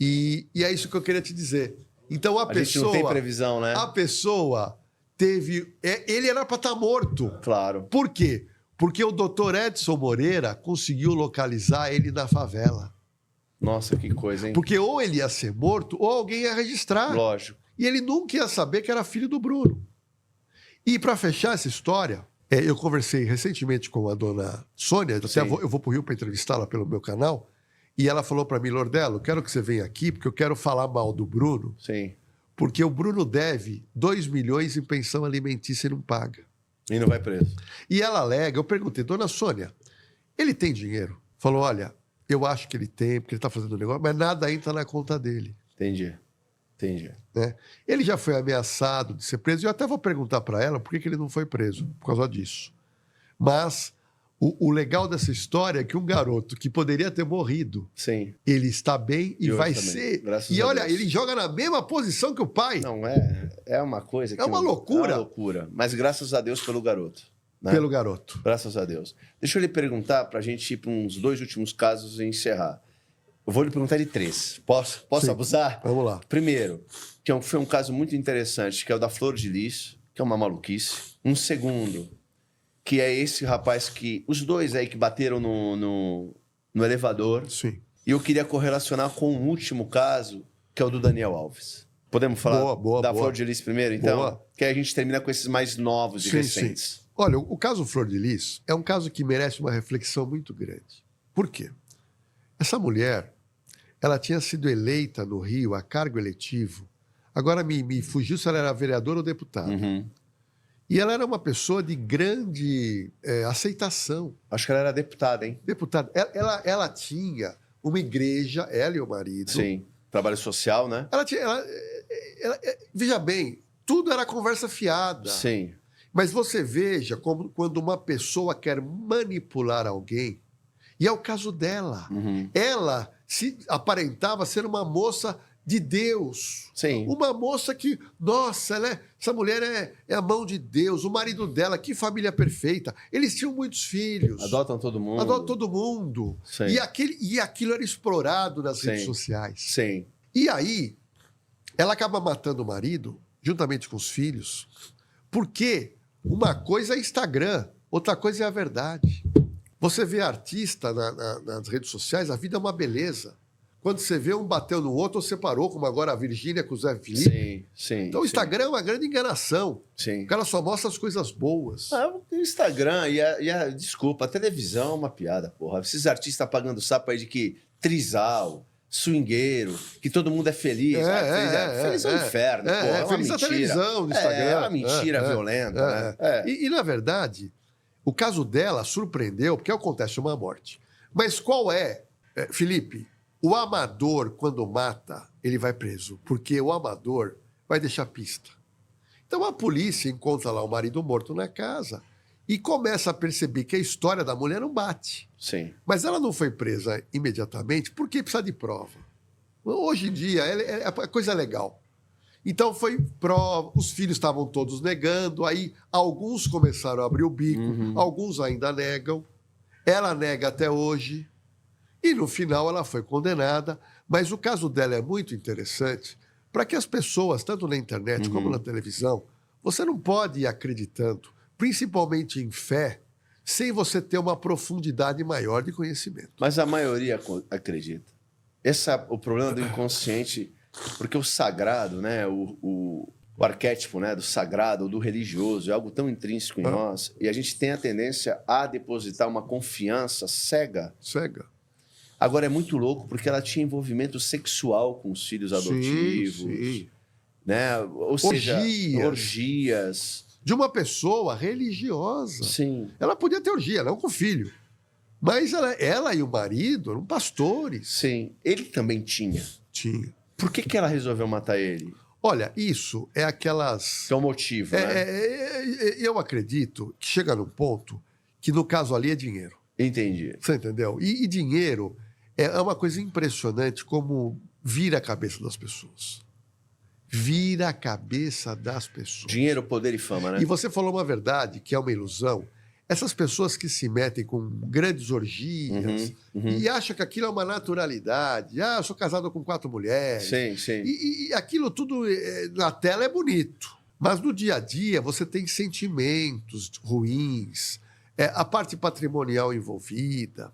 e é isso que eu queria te dizer. Então A gente não tem previsão, né? a pessoa teve... ele era para estar morto. Claro. Por quê? Porque o doutor Edson Moreira conseguiu localizar ele na favela. Nossa, que coisa, hein? Porque ou ele ia ser morto, ou alguém ia registrar. Lógico. E ele nunca ia saber que era filho do Bruno. E para fechar essa história, eu conversei recentemente com a dona Sônia, até Sim. eu vou para o Rio para entrevistá-la pelo meu canal, e ela falou para mim, Lordelo, quero que você venha aqui, porque eu quero falar mal do Bruno, Sim. porque o Bruno deve 2 milhões em pensão alimentícia e não paga. E não vai preso. E ela alega, eu perguntei, dona Sônia, ele tem dinheiro? Falou, olha, eu acho que ele tem, porque ele está fazendo um negócio, mas nada entra na conta dele. Entendi. Entendi. Né? Ele já foi ameaçado de ser preso, e eu até vou perguntar para ela por que ele não foi preso, por causa disso. Mas o legal dessa história é que um garoto que poderia ter morrido, Sim. ele está bem e E hoje vai também, ser... graças E a olha, Deus. ele joga na mesma posição que o pai, Não, é uma coisa que... É uma loucura. É uma loucura. Mas graças a Deus pelo garoto. Né? pelo garoto. Graças a Deus. Deixa eu lhe perguntar, para a gente ir para uns 2 últimos casos e encerrar. Eu vou lhe perguntar de 3. Posso Sim. abusar? Vamos lá. Primeiro, foi um caso muito interessante, que é o da Flor de Lis, que é uma maluquice. Um segundo, que é esse rapaz que... Os dois aí que bateram no elevador. Sim. E eu queria correlacionar com o último caso, que é o do Daniel Alves. Podemos falar Boa, da boa. Flor de Lis primeiro, então? Boa. Que aí a gente termina com esses mais novos e Sim, recentes. sim. Olha, o caso Flor de Lis é um caso que merece uma reflexão muito grande. Por quê? Essa mulher, ela tinha sido eleita no Rio a cargo eletivo. Agora me fugiu se ela era vereadora ou deputada. Uhum. E ela era uma pessoa de grande aceitação. Acho que ela era deputada, hein? Deputada, ela tinha uma igreja, ela e o marido. Sim. Trabalho social, né? Veja bem, tudo era conversa fiada. Sim. Mas você veja como quando uma pessoa quer manipular alguém, e é o caso dela. Uhum. Ela se aparentava ser uma moça de Deus. Sim. Uma moça que, nossa, essa mulher é a mão de Deus, o marido dela, que família perfeita. Eles tinham muitos filhos. Adotam todo mundo. Adotam todo mundo. Sim. E aquilo era explorado nas Sim. redes sociais. Sim. E aí, ela acaba matando o marido, juntamente com os filhos, porque uma coisa é Instagram, outra coisa é a verdade. Você vê artista nas redes sociais, a vida é uma beleza. Quando você vê um bateu no outro ou separou, como agora a Virgínia com o Zé Felipe. Sim, sim. Então o Instagram é uma grande enganação. Sim. O cara só mostra as coisas boas. O Instagram desculpa, a televisão é uma piada, porra. Esses artistas pagando sapo aí de que trisal, swingueiro, que todo mundo é feliz. Feliz é um inferno, porra. É uma feliz mentira. a televisão do Instagram. É uma mentira violenta, né? E, na verdade, o caso dela surpreendeu, porque acontece uma morte. Mas qual é, Felipe? O amador, quando mata, ele vai preso, porque o amador vai deixar pista. Então a polícia encontra lá o marido morto na casa e começa a perceber que a história da mulher não bate. Sim. Mas ela não foi presa imediatamente porque precisa de prova. Hoje em dia é coisa legal. Então foi prova, os filhos estavam todos negando, aí alguns começaram a abrir o bico, alguns ainda negam. Ela nega até hoje. E no final ela foi condenada, mas o caso dela é muito interessante para que as pessoas, tanto na internet como na televisão, você não pode ir acreditando, principalmente em fé, sem você ter uma profundidade maior de conhecimento. Mas a maioria acredita. Esse é o problema do inconsciente, porque o sagrado, né, o arquétipo, né, do sagrado, do religioso, é algo tão intrínseco em nós, e a gente tem a tendência a depositar uma confiança cega. Agora é muito louco porque ela tinha envolvimento sexual com os filhos adotivos, sim. né? Ou seja, orgias. De uma pessoa religiosa. Sim. Ela podia ter orgia, não com o filho. Mas ela e o marido eram pastores. Sim. Ele também tinha. Tinha. Por que ela resolveu matar ele? Olha, isso é aquelas... Que é o motivo, né? Eu acredito que chega num ponto que no caso ali é dinheiro. Entendi. Você entendeu? E dinheiro é uma coisa impressionante como vira a cabeça das pessoas. Vira a cabeça das pessoas. Dinheiro, poder e fama, né? E você falou uma verdade, que é uma ilusão. Essas pessoas que se metem com grandes orgias e acham que aquilo é uma naturalidade. Eu sou casado com 4 mulheres. Sim, sim. E aquilo tudo na tela é bonito. Mas no dia a dia você tem sentimentos ruins, a parte patrimonial envolvida.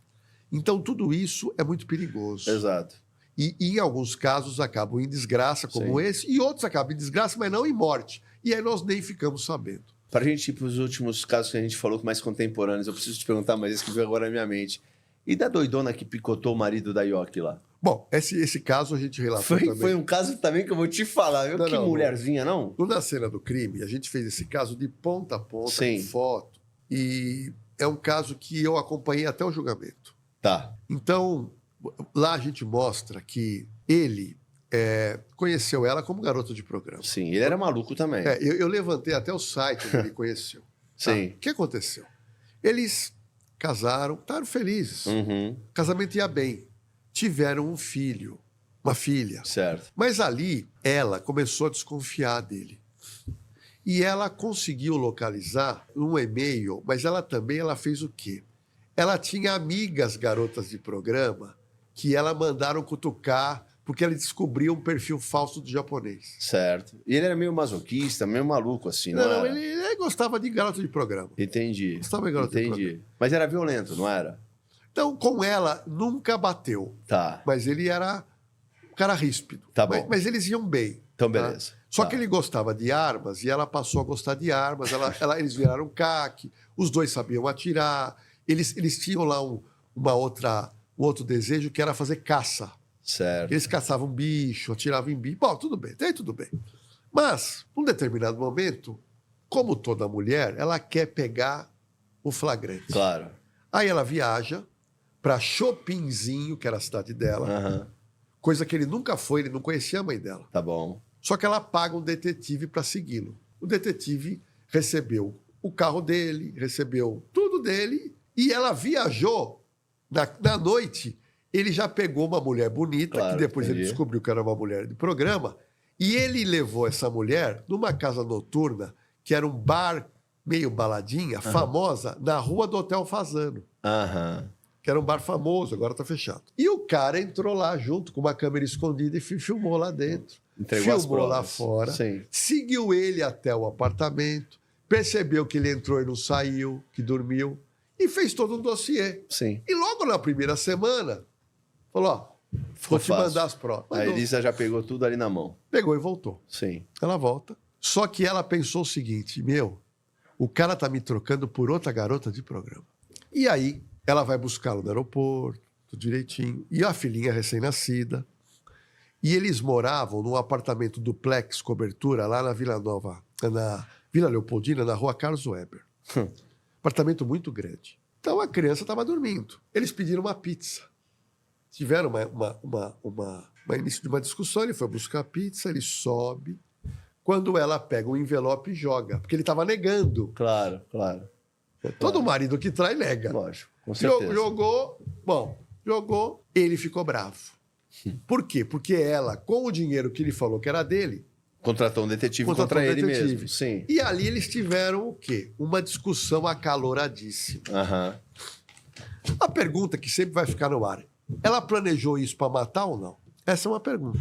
Então, tudo isso é muito perigoso. Exato. E em alguns casos acabam em desgraça, como esse, e outros acabam em desgraça, mas não em morte. E aí nós nem ficamos sabendo. Para a gente ir para os últimos casos que a gente falou, mais contemporâneos, eu preciso te perguntar, mas esse que veio agora na minha mente. E da doidona que picotou o marido da Yoki lá? Bom, esse caso a gente relatou também. Foi um caso também que eu vou te falar. Que mulherzinha, não? Na cena do crime, a gente fez esse caso de ponta a ponta, Sim. com foto. E é um caso que eu acompanhei até o julgamento. Tá. Então, lá a gente mostra que ele conheceu ela como garota de programa. Sim, ele era maluco também. Eu levantei até o site que ele conheceu. Sim. O que aconteceu? Eles casaram, estavam felizes. O casamento ia bem. Tiveram um filho, uma filha. Certo. Mas ali, ela começou a desconfiar dele. E ela conseguiu localizar um e-mail, mas ela fez o quê? Ela tinha amigas garotas de programa que ela mandaram cutucar porque ela descobriu um perfil falso do japonês. Certo. E ele era meio masoquista, meio maluco assim, não era? Ele gostava de garota de programa. Entendi. Gostava de garota de programa. Mas era violento, não era? Então, com ela, nunca bateu. Tá. Mas ele era um cara ríspido. Tá bom. Mas eles iam bem. Então, beleza. Só que ele gostava de armas e ela passou a gostar de armas. Eles viraram CAC, os dois sabiam atirar. Eles tinham lá um outro desejo que era fazer caça. Certo. Eles caçavam bicho, atiravam em bicho. Bom, tudo bem, até tudo bem. Mas, num determinado momento, como toda mulher, ela quer pegar o flagrante. Claro. Aí ela viaja para Chopinzinho, que era a cidade dela, coisa que ele nunca foi, ele não conhecia a mãe dela. Tá bom. Só que ela paga um detetive para segui-lo. O detetive recebeu o carro dele, recebeu tudo dele, e ela viajou na noite ele já pegou uma mulher bonita, Claro, que depois ele entendi. descobriu que era uma mulher de programa, e ele levou essa mulher numa casa noturna, que era um bar meio baladinha, famosa, na rua do Hotel Fazano, Aham. que era um bar famoso, agora tá fechado. E o cara entrou lá junto com uma câmera escondida e filmou lá dentro. Entregou as Filmou lá provas. fora, Sim. seguiu ele até o apartamento, percebeu que ele entrou e não saiu, que dormiu, e fez todo um dossiê. Sim. E logo na primeira semana, falou, ó, Ficou vou te fácil. mandar as provas. A Mandou. Elisa já pegou tudo ali na mão. Pegou e voltou. Sim. Ela volta. Só que ela pensou o seguinte, o cara tá me trocando por outra garota de programa. E aí, ela vai buscá-lo no aeroporto, tudo direitinho. E a filhinha recém-nascida. E eles moravam num apartamento duplex, cobertura, lá na Vila Nova, na Vila Leopoldina, na rua Carlos Weber. Apartamento muito grande. Então a criança estava dormindo. Eles pediram uma pizza. Tiveram uma início de uma discussão, ele foi buscar a pizza, ele sobe. Quando ela pega o envelope e joga, porque ele estava negando. Claro, claro. Todo marido que trai nega. Lógico, com certeza. Jogou, ele ficou bravo. Por quê? Porque ela, com o dinheiro que ele falou que era dele, Contratou um detetive contratou contra um ele detetive. mesmo. Sim. E ali eles tiveram o quê? Uma discussão acaloradíssima. Aham. A pergunta que sempre vai ficar no ar: ela planejou isso para matar ou não? Essa é uma pergunta.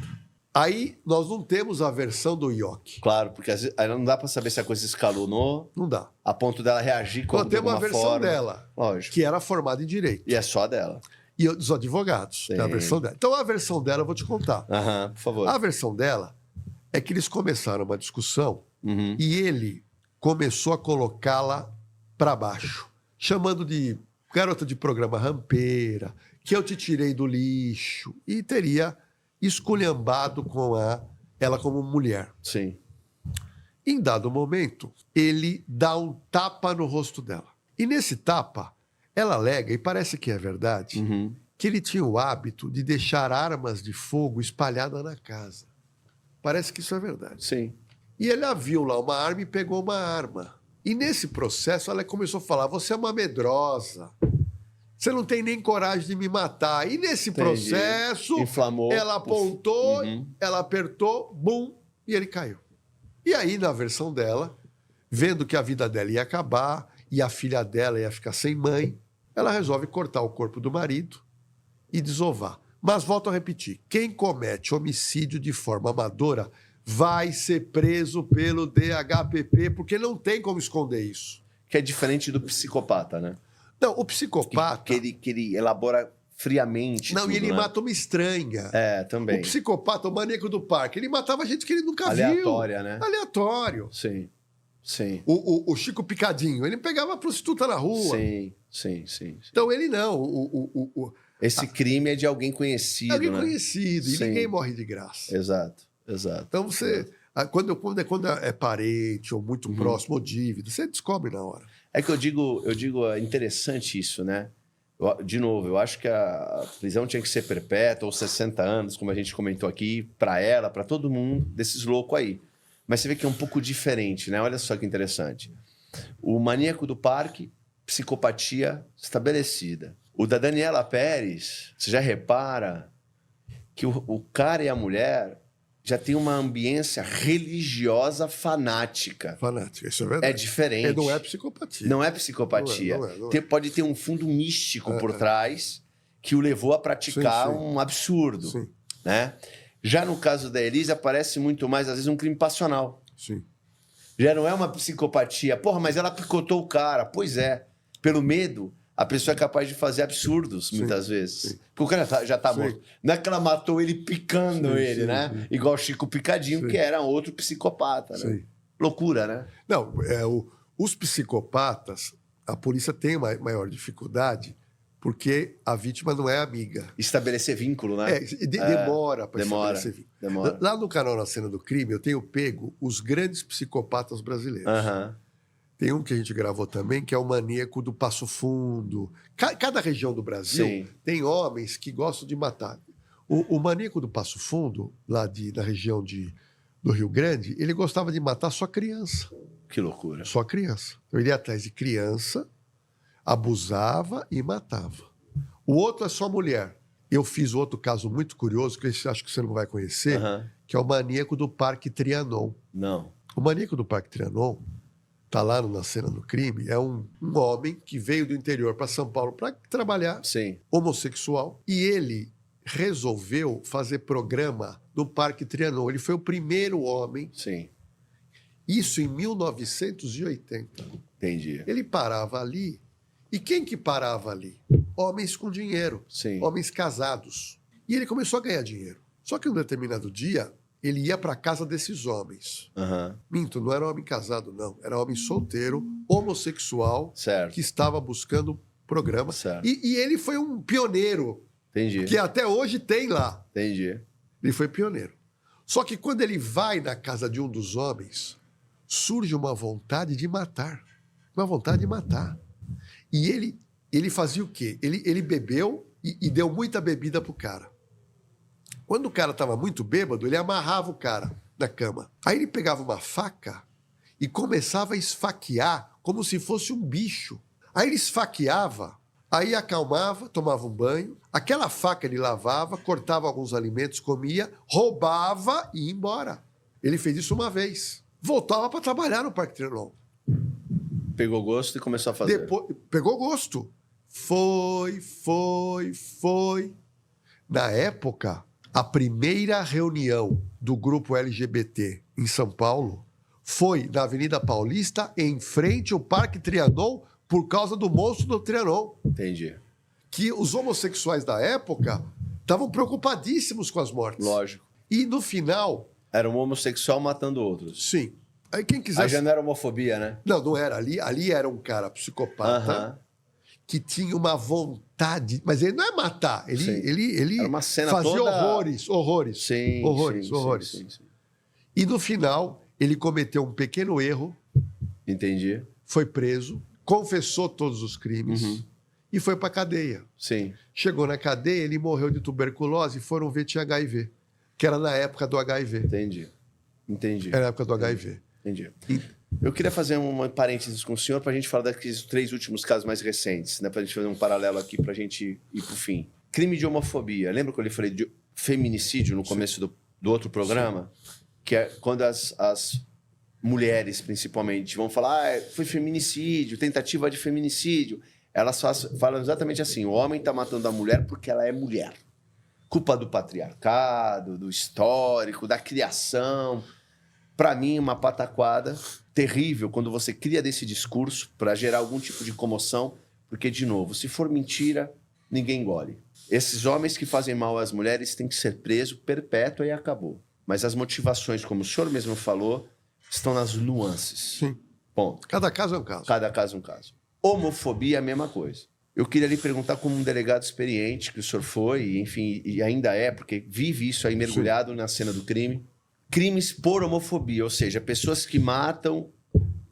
Aí nós não temos a versão do Ioki. Claro, porque às vezes, aí não dá pra saber se a coisa escalonou Não dá. a ponto dela reagir Nós de temos a alguma versão forma. dela, Lógico. que era formada em direito. E é só dela. E dos advogados. Sim. É a versão dela. Então a versão dela eu vou te contar. Aham, por favor. A versão dela é que eles começaram uma discussão Uhum. e ele começou a colocá-la para baixo, chamando de garota de programa rampeira, que eu te tirei do lixo, e teria esculhambado com ela como mulher. Sim. Em dado momento, ele dá um tapa no rosto dela. E nesse tapa, ela alega, e parece que é verdade, Uhum. que ele tinha o hábito de deixar armas de fogo espalhadas na casa. Parece que isso é verdade. Sim. E ele a viu lá uma arma e pegou uma arma. E nesse processo ela começou a falar: você é uma medrosa. Você não tem nem coragem de me matar. E nesse Entendi. processo, Inflamou. ela apontou, Uhum. ela apertou, bum, e ele caiu. E aí, na versão dela, vendo que a vida dela ia acabar e a filha dela ia ficar sem mãe, ela resolve cortar o corpo do marido e desovar. Mas volto a repetir, quem comete homicídio de forma amadora vai ser preso pelo DHPP, porque não tem como esconder isso. Que é diferente do psicopata, né? Não, o psicopata... Que ele elabora friamente. Não, tudo, e ele né? mata uma estranha. É, O também. psicopata, o maníaco do parque, ele matava gente que ele nunca viu. Aleatória, né? Aleatório. Sim. Sim. O Chico Picadinho, ele pegava a prostituta na rua. Sim, sim, sim. Então ele não. Esse crime é de alguém conhecido, É alguém né? conhecido e Sim. ninguém morre de graça. Exato, exato. Então você. Quando é parente ou muito próximo ou dívida, você descobre na hora. É que eu digo, é interessante isso, né? De novo, eu acho que a prisão tinha que ser perpétua ou 60 anos, como a gente comentou aqui, para ela, para todo mundo, desses loucos aí. Mas você vê que é um pouco diferente, né? Olha só que interessante. O maníaco do parque, psicopatia estabelecida. O da Daniela Pérez, você já repara que o cara e a mulher já tem uma ambiência religiosa fanática. Fanático, isso é É verdade. diferente. Não é psicopatia. Não é psicopatia. Não é. Pode ter um fundo místico por trás que o levou a praticar Sim, sim. um absurdo. Sim, Né? Já no caso da Elisa, parece muito mais, às vezes, um crime passional. sim. Já não é uma psicopatia. Porra, mas ela picotou o cara. Pois é. Pelo medo, a pessoa é capaz de fazer absurdos, muitas vezes. sim. Porque o cara já tá Sim. morto. Não é que ela matou ele picando Sim, ele, sim, né? sim. Igual o Chico Picadinho, Sim. que era outro psicopata, né? Sim. Loucura, né? Não, os psicopatas, a polícia tem uma maior dificuldade porque a vítima não é amiga. Estabelecer vínculo, né? Demora para demora, estabelecer vínculo. demora. Lá no canal Na Cena do Crime, eu tenho pego os grandes psicopatas brasileiros. Aham. Tem um que a gente gravou também, que é o maníaco do Passo Fundo. Cada região do Brasil Sim. tem homens que gostam de matar. O maníaco do Passo Fundo, lá da região do Rio Grande, ele gostava de matar só criança. Que loucura. Só criança. Então, ele ia atrás de criança, abusava e matava. O outro é só mulher. Eu fiz outro caso muito curioso, que esse acho que você não vai conhecer, que é o maníaco do Parque Trianon. Não. O maníaco do Parque Trianon está lá na cena do crime, é um homem que veio do interior para São Paulo para trabalhar, Sim. homossexual, e ele resolveu fazer programa no Parque Trianon. Ele foi o primeiro homem, Sim. isso em 1980. Entendi. Ele parava ali, e quem que parava ali? Homens com dinheiro, Sim. homens casados. E ele começou a ganhar dinheiro. Só que um determinado dia, ele ia para a casa desses homens. Minto, não era homem casado, não. Era homem solteiro, homossexual, Certo. que estava buscando programa. Certo. E ele foi um pioneiro, Entendi. que até hoje tem lá. Entendi. Ele foi pioneiro. Só que quando ele vai na casa de um dos homens, surge uma vontade de matar. Uma vontade de matar. E ele fazia o quê? Ele bebeu e deu muita bebida pro cara. Quando o cara estava muito bêbado, ele amarrava o cara na cama. Aí ele pegava uma faca e começava a esfaquear como se fosse um bicho. Aí ele esfaqueava, aí acalmava, tomava um banho. Aquela faca ele lavava, cortava alguns alimentos, comia, roubava e ia embora. Ele fez isso uma vez. Voltava para trabalhar no Parque Trianon. Pegou gosto e começou a fazer. Depois, pegou gosto. Foi. Na época, a primeira reunião do grupo LGBT em São Paulo foi na Avenida Paulista, em frente ao Parque Trianon, por causa do monstro do Trianon. Entendi. Que os homossexuais da época estavam preocupadíssimos com as mortes. Lógico. E no final... Era um homossexual matando outros. Sim. Aí quem quiser... Aí já não era homofobia, né? Não era. Ali era um cara psicopata que tinha uma vontade... Mas ele não é matar. Ele era uma cena fazia toda... horrores. Sim, horrores. Sim. E no final, ele cometeu um pequeno erro. Entendi. Foi preso, confessou todos os crimes e foi pra cadeia. Sim. Chegou na cadeia, ele morreu de tuberculose e foram ver tinha HIV. Que era na época do HIV. Entendi. Era na época do HIV. Entendi. Eu queria fazer um parênteses com o senhor para a gente falar daqueles 3 últimos casos mais recentes, né? Para a gente fazer um paralelo aqui para a gente ir para o fim. Crime de homofobia. Lembra quando eu falei de feminicídio no começo do outro programa? Sim. Que é quando as mulheres, principalmente, vão falar foi feminicídio, tentativa de feminicídio. Elas falam exatamente assim, o homem está matando a mulher porque ela é mulher. Culpa do patriarcado, do histórico, da criação. Para mim, uma pataquada terrível quando você cria desse discurso para gerar algum tipo de comoção, porque, de novo, se for mentira, ninguém engole. Esses homens que fazem mal às mulheres têm que ser presos perpétua e acabou. Mas as motivações, como o senhor mesmo falou, estão nas nuances. Sim. Ponto. Cada caso é um caso. Cada caso é um caso. Homofobia é a mesma coisa. Eu queria lhe perguntar, como um delegado experiente que o senhor foi, enfim, e ainda é, porque vive isso aí mergulhado na cena do crime. Crimes por homofobia, ou seja, pessoas que matam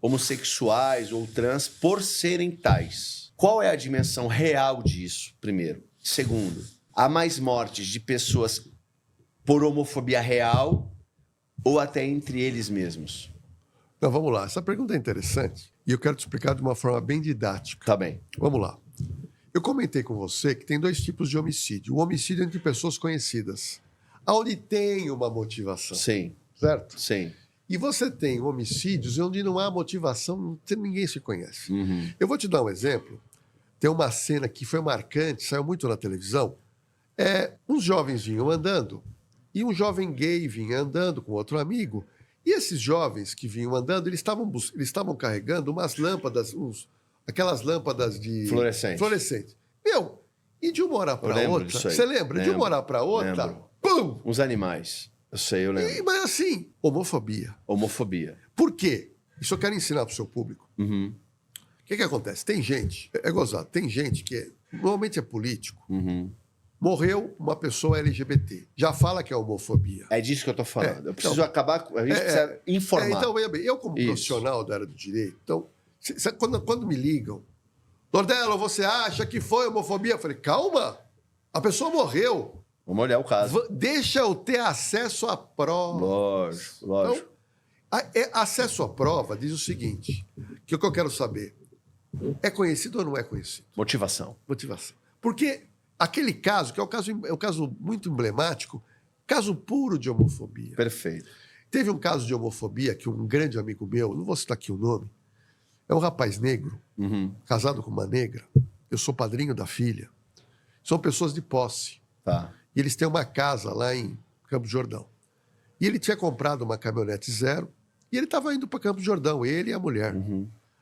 homossexuais ou trans por serem tais. Qual é a dimensão real disso, primeiro? Segundo, há mais mortes de pessoas por homofobia real ou até entre eles mesmos? Então, vamos lá. Essa pergunta é interessante e eu quero te explicar de uma forma bem didática. Tá bem. Vamos lá. Eu comentei com você que tem 2 tipos de homicídio. O homicídio entre pessoas conhecidas, onde tem uma motivação. Sim. Certo? Sim. E você tem homicídios onde não há motivação, ninguém se conhece. Eu vou te dar um exemplo. Tem uma cena que foi marcante, saiu muito na televisão. Uns jovens vinham andando e um jovem gay vinha andando com outro amigo. E esses jovens que vinham andando, eles estavam carregando umas lâmpadas, aquelas lâmpadas de... Fluorescente. E de uma hora para outra... Você lembra? De uma hora para outra, pum! Uns animais. Eu lembro. Mas assim, homofobia. Por quê? Isso eu quero ensinar para o seu público. O que acontece? Tem gente, é gozado, tem gente que normalmente é político. Morreu uma pessoa LGBT. Já fala que é homofobia. É disso que eu estou falando. Eu preciso acabar... A gente precisa informar. Então, veja bem, eu como profissional da área do direito, então, quando me ligam, Lordelo, você acha que foi homofobia? Eu falei, calma, a pessoa morreu. Vamos olhar o caso. Deixa eu ter acesso à prova. Lógico. Então, acesso à prova diz o seguinte, que o que eu quero saber, é conhecido ou não é conhecido? Motivação. Porque aquele caso, que é o caso muito emblemático, caso puro de homofobia. Perfeito. Teve um caso de homofobia que um grande amigo meu, não vou citar aqui o nome, é um rapaz negro, casado com uma negra. Eu sou padrinho da filha. São pessoas de posse. Tá. E eles têm uma casa lá em Campos do Jordão. E ele tinha comprado uma caminhonete zero e ele estava indo para Campos do Jordão, ele e a mulher.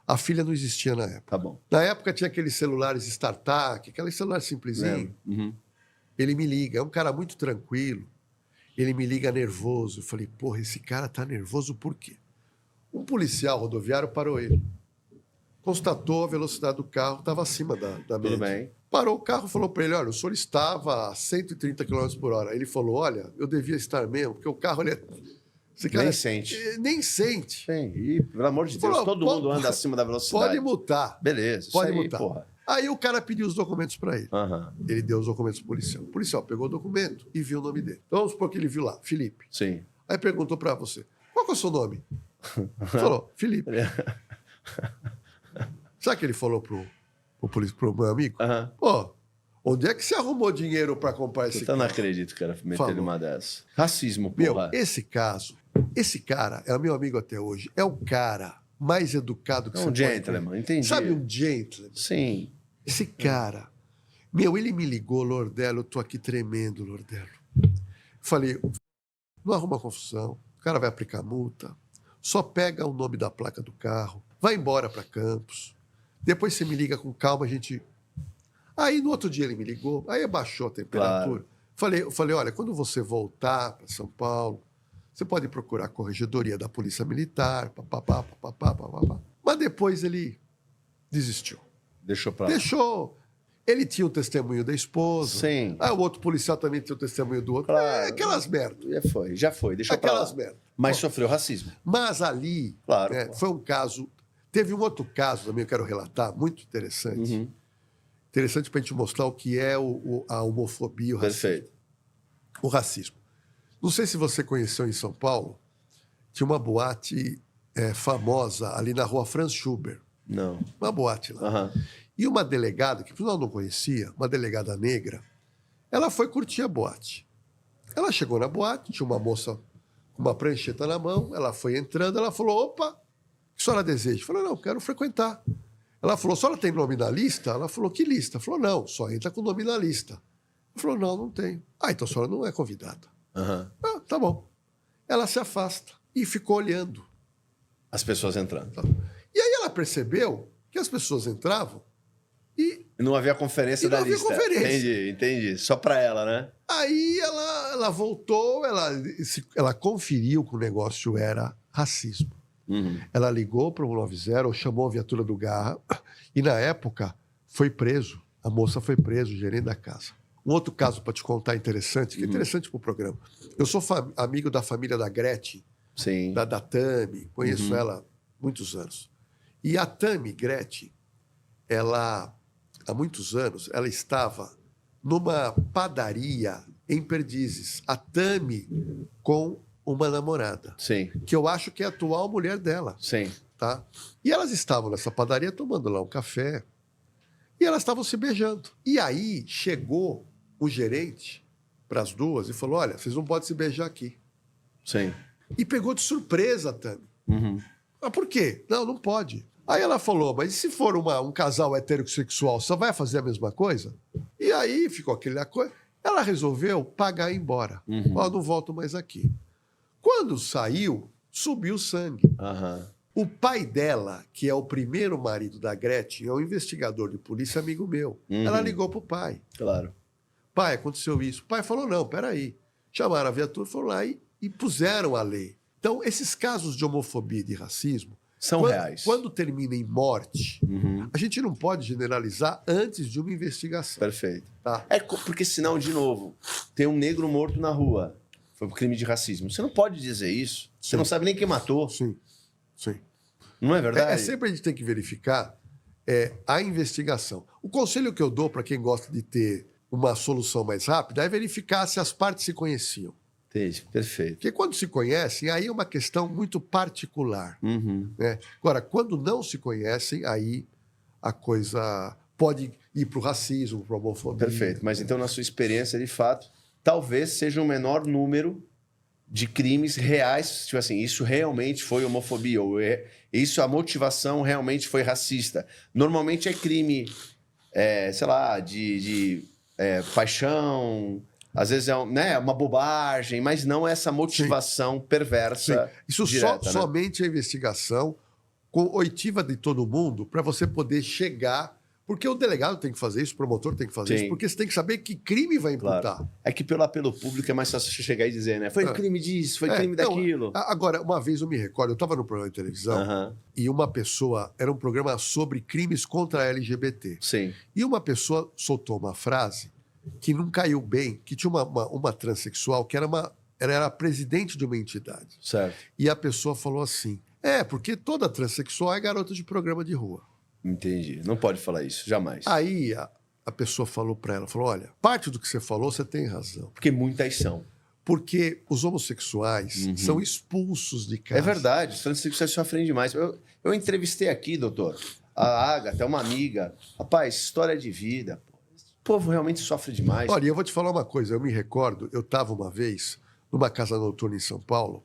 A filha não existia na época. Tá bom. Na época tinha aqueles celulares StarTAC, aquele celular simplesinho. Ele me liga, é um cara muito tranquilo. Ele me liga nervoso. Eu falei, porra, esse cara tá nervoso por quê? Um policial rodoviário parou ele. Constatou a velocidade do carro, estava acima da média. Tudo bem. Parou o carro e falou para ele, olha, o senhor estava a 130 km por hora. Ele falou, olha, eu devia estar mesmo, porque o carro, ele é... Esse cara Nem sente. Nem sente. Sim, e, pelo amor de Deus, Falou, todo mundo anda acima da velocidade. Pode multar. Beleza, Pode isso aí, multar. porra. Aí o cara pediu os documentos para ele. Aham. Ele deu os documentos pro policial. O policial pegou o documento e viu o nome dele. Então vamos supor que ele viu lá, Felipe. Sim. Aí perguntou para você, qual que é o seu nome? Falou, Felipe. Sabe o que ele falou pro meu amigo? Aham. Pô, onde é que você arrumou dinheiro para comprar esse Puta, eu não carro? acredito, cara, meter Falou. numa dessa. Racismo, Meu, porra. esse cara é meu amigo até hoje. É o cara mais educado que É você um pode gentleman, ter. entendi. Sabe um gentleman? Sim. Esse cara, meu, ele me ligou, Lordelo, eu tô aqui tremendo, Lordelo. Falei, não arruma confusão, o cara vai aplicar multa, só pega o nome da placa do carro, vai embora para Campos, depois você me liga com calma, a gente... Aí no outro dia ele me ligou, aí abaixou a temperatura. Claro. Falei, olha, quando você voltar para São Paulo, você pode procurar a corregedoria da Polícia Militar, papapá. Mas depois ele desistiu. Deixou pra lá. Deixou. Ele tinha o testemunho da esposa. Sim. Ah, o outro policial também tinha o testemunho do outro. Claro. É, aquelas merdas. Já foi, deixou pra Aquelas lá. merdas. Mas Bom, sofreu racismo. mas ali Claro, né, pô. foi um caso. Teve um outro caso também, eu quero relatar, muito interessante. Interessante para a gente mostrar o que é a homofobia e o racismo. Perfeito. O racismo. Não sei se você conheceu em São Paulo, tinha uma boate famosa ali na rua Franz Schubert. Não. Uma boate lá. Aham. E uma delegada, que nós não conhecia, uma delegada negra, ela foi curtir a boate. Ela chegou na boate, tinha uma moça com uma prancheta na mão, ela foi entrando, ela falou, opa, o que a senhora deseja? Eu falei, não, quero frequentar. Ela falou, a senhora tem nome na lista? Ela falou, que lista? Ela falou, não, só entra com nome na lista. Ela falou, não, não tenho. Ah, então a senhora não é convidada. Aham. Ah, tá bom. Ela se afasta e ficou olhando. As pessoas entrando. E aí ela percebeu que as pessoas entravam e Não havia conferência E não da havia lista. conferência. Entendi. Só pra ela, né? aí ela voltou, ela conferiu que o negócio era racismo. Ela ligou para o 190, chamou a viatura do Garra e, na época, foi preso. A moça foi presa, o gerente da casa. Um outro caso para te contar interessante, que é interessante para o programa. Eu sou amigo da família da Gretchen, Sim. da Tami, conheço ela há muitos anos. E a Tami Gretchen, ela, há muitos anos, ela estava numa padaria em Perdizes. A Tami com uma namorada, Sim. que eu acho que é a atual mulher dela, Sim. tá? E elas estavam nessa padaria tomando lá um café e elas estavam se beijando. E aí chegou o gerente para as duas e falou, olha, vocês não podem se beijar aqui. Sim. E pegou de surpresa a Tami. Ah, por quê? Não, não pode. Aí ela falou, mas e se for um casal heterossexual, só vai fazer a mesma coisa? E aí ficou aquela coisa. Ela resolveu pagar e ir embora. Ó, não volto mais aqui. Quando saiu, subiu o sangue. Aham. O pai dela, que é o primeiro marido da Gretchen, é um investigador de polícia, amigo meu. Ela ligou pro pai. Claro. Pai, aconteceu isso. O pai falou, não, peraí. Chamaram a viatura, foram lá e puseram a lei. Então, esses casos de homofobia e de racismo, São reais. quando termina em morte, a gente não pode generalizar antes de uma investigação. Perfeito. Tá? Porque senão, de novo, tem um negro morto na rua. Foi por crime de racismo. Você não pode dizer isso. Você Sim. não sabe nem quem matou. Sim, sim. Não é verdade? Sempre a gente tem que verificar a investigação. O conselho que eu dou para quem gosta de ter uma solução mais rápida é verificar se as partes se conheciam. Entendi. Perfeito. Porque quando se conhecem, aí é uma questão muito particular. Né? Agora, quando não se conhecem, aí a coisa pode ir para o racismo, para a homofobia. Perfeito. Mas então, na sua experiência, de fato, talvez seja um menor número de crimes reais, tipo assim, isso realmente foi homofobia, ou isso, a motivação realmente foi racista. Normalmente é crime, sei lá, de paixão, às vezes é uma bobagem, mas não essa motivação perversa. Sim. Isso direta, né? somente a investigação com oitiva de todo mundo para você poder chegar. Porque o delegado tem que fazer isso, o promotor tem que fazer Sim. isso, porque você tem que saber que crime vai imputar. Claro. É que pelo apelo público é mais fácil você chegar e dizer, né? Foi crime disso, foi crime Então, daquilo. agora, uma vez eu me recordo, eu estava no programa de televisão Aham. e uma pessoa, era um programa sobre crimes contra a LGBT. Sim. E uma pessoa soltou uma frase que não caiu bem, que tinha uma transexual que ela era presidente de uma entidade. Certo. E a pessoa falou assim, porque toda transexual é garota de programa de rua. Entendi. Não pode falar isso, jamais. Aí a pessoa falou para ela, falou, olha, parte do que você falou, você tem razão. Porque muitas são. Porque os homossexuais são expulsos de casa. É verdade, os transexuais sofrem demais. Eu entrevistei aqui, doutor, a Agatha, uma amiga. Rapaz, história de vida. O povo realmente sofre demais. Olha, eu vou te falar uma coisa, eu me recordo, eu estava uma vez numa casa noturna em São Paulo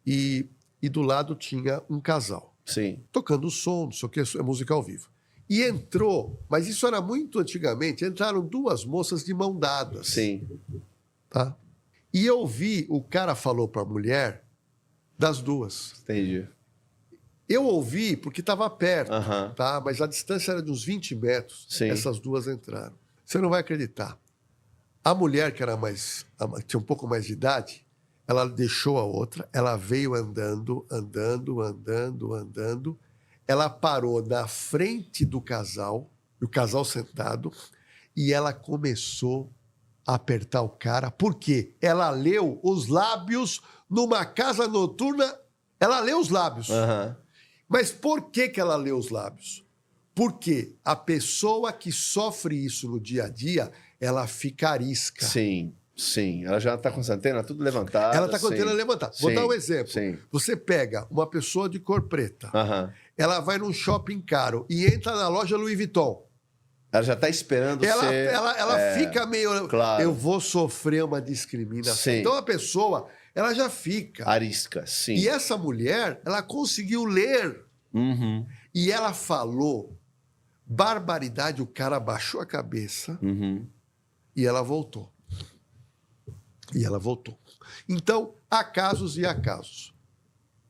e do lado tinha um casal. Sim. Tocando som, não sei o que, é música ao vivo. E entrou, mas isso era muito antigamente, entraram duas moças de mão dadas. Sim. Tá? E eu vi, o cara falou para a mulher das duas. Entendi. Eu ouvi porque estava perto, Aham. tá? Mas a distância era de uns 20 metros. Sim. Essas duas entraram. Você não vai acreditar. A mulher, que tinha um pouco mais de idade, ela deixou a outra, ela veio andando. Ela parou na frente do casal, o casal sentado, e ela começou a apertar o cara. Por quê? Ela leu os lábios numa casa noturna. Ela leu os lábios. Aham. Mas por que ela leu os lábios? Porque a pessoa que sofre isso no dia a dia, ela fica arisca. Sim, sim. Ela já está com as antenas tudo levantada. Ela está com a antena levantada. Vou Sim, dar um exemplo. sim. Você pega uma pessoa de cor preta, Aham. ela vai num shopping caro e entra na loja Louis Vuitton. Ela já está esperando ser... Ela fica meio... claro. Eu vou sofrer uma discriminação. Sim. Então a pessoa, ela já fica. Arisca, sim. E essa mulher, ela conseguiu ler. Uhum. E ela falou barbaridade, o cara abaixou a cabeça Uhum. e ela voltou. Então, há casos e há casos.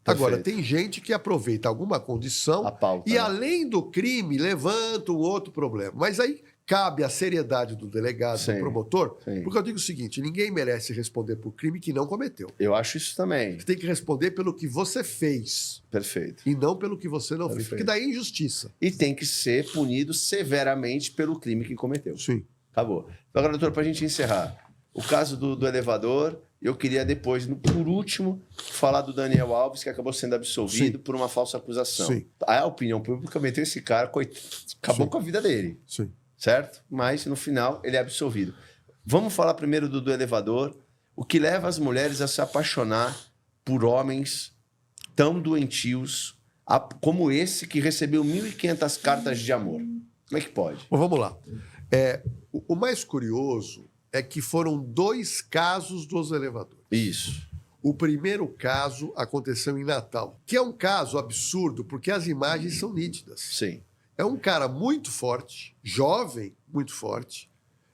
Perfeito. Agora, tem gente que aproveita alguma condição A pauta, e, né? além do crime, levanta um outro problema. Mas aí cabe a seriedade do delegado, Sim, do promotor, sim. porque eu digo o seguinte, ninguém merece responder por crime que não cometeu. Eu acho isso também. Você tem que responder pelo que você fez Perfeito. e não pelo que você não fez, Perfeito. porque daí é injustiça. E tem que ser punido severamente pelo crime que cometeu. Sim. Acabou. Então, agora, doutor, para a gente encerrar, o caso do elevador, eu queria depois, por último, falar do Daniel Alves, que acabou sendo absolvido Sim. por uma falsa acusação. Sim. A opinião pública meteu esse cara, acabou Sim. com a vida dele, Sim. certo? Mas, no final, ele é absolvido. Vamos falar primeiro do elevador, o que leva as mulheres a se apaixonar por homens tão doentios como esse que recebeu 1.500 cartas de amor. Como é que pode? Bom, vamos lá. O mais curioso é que foram 2 casos dos elevadores. Isso. O primeiro caso aconteceu em Natal, que é um caso absurdo, porque as imagens são nítidas. Sim. É um cara muito forte, jovem, muito forte,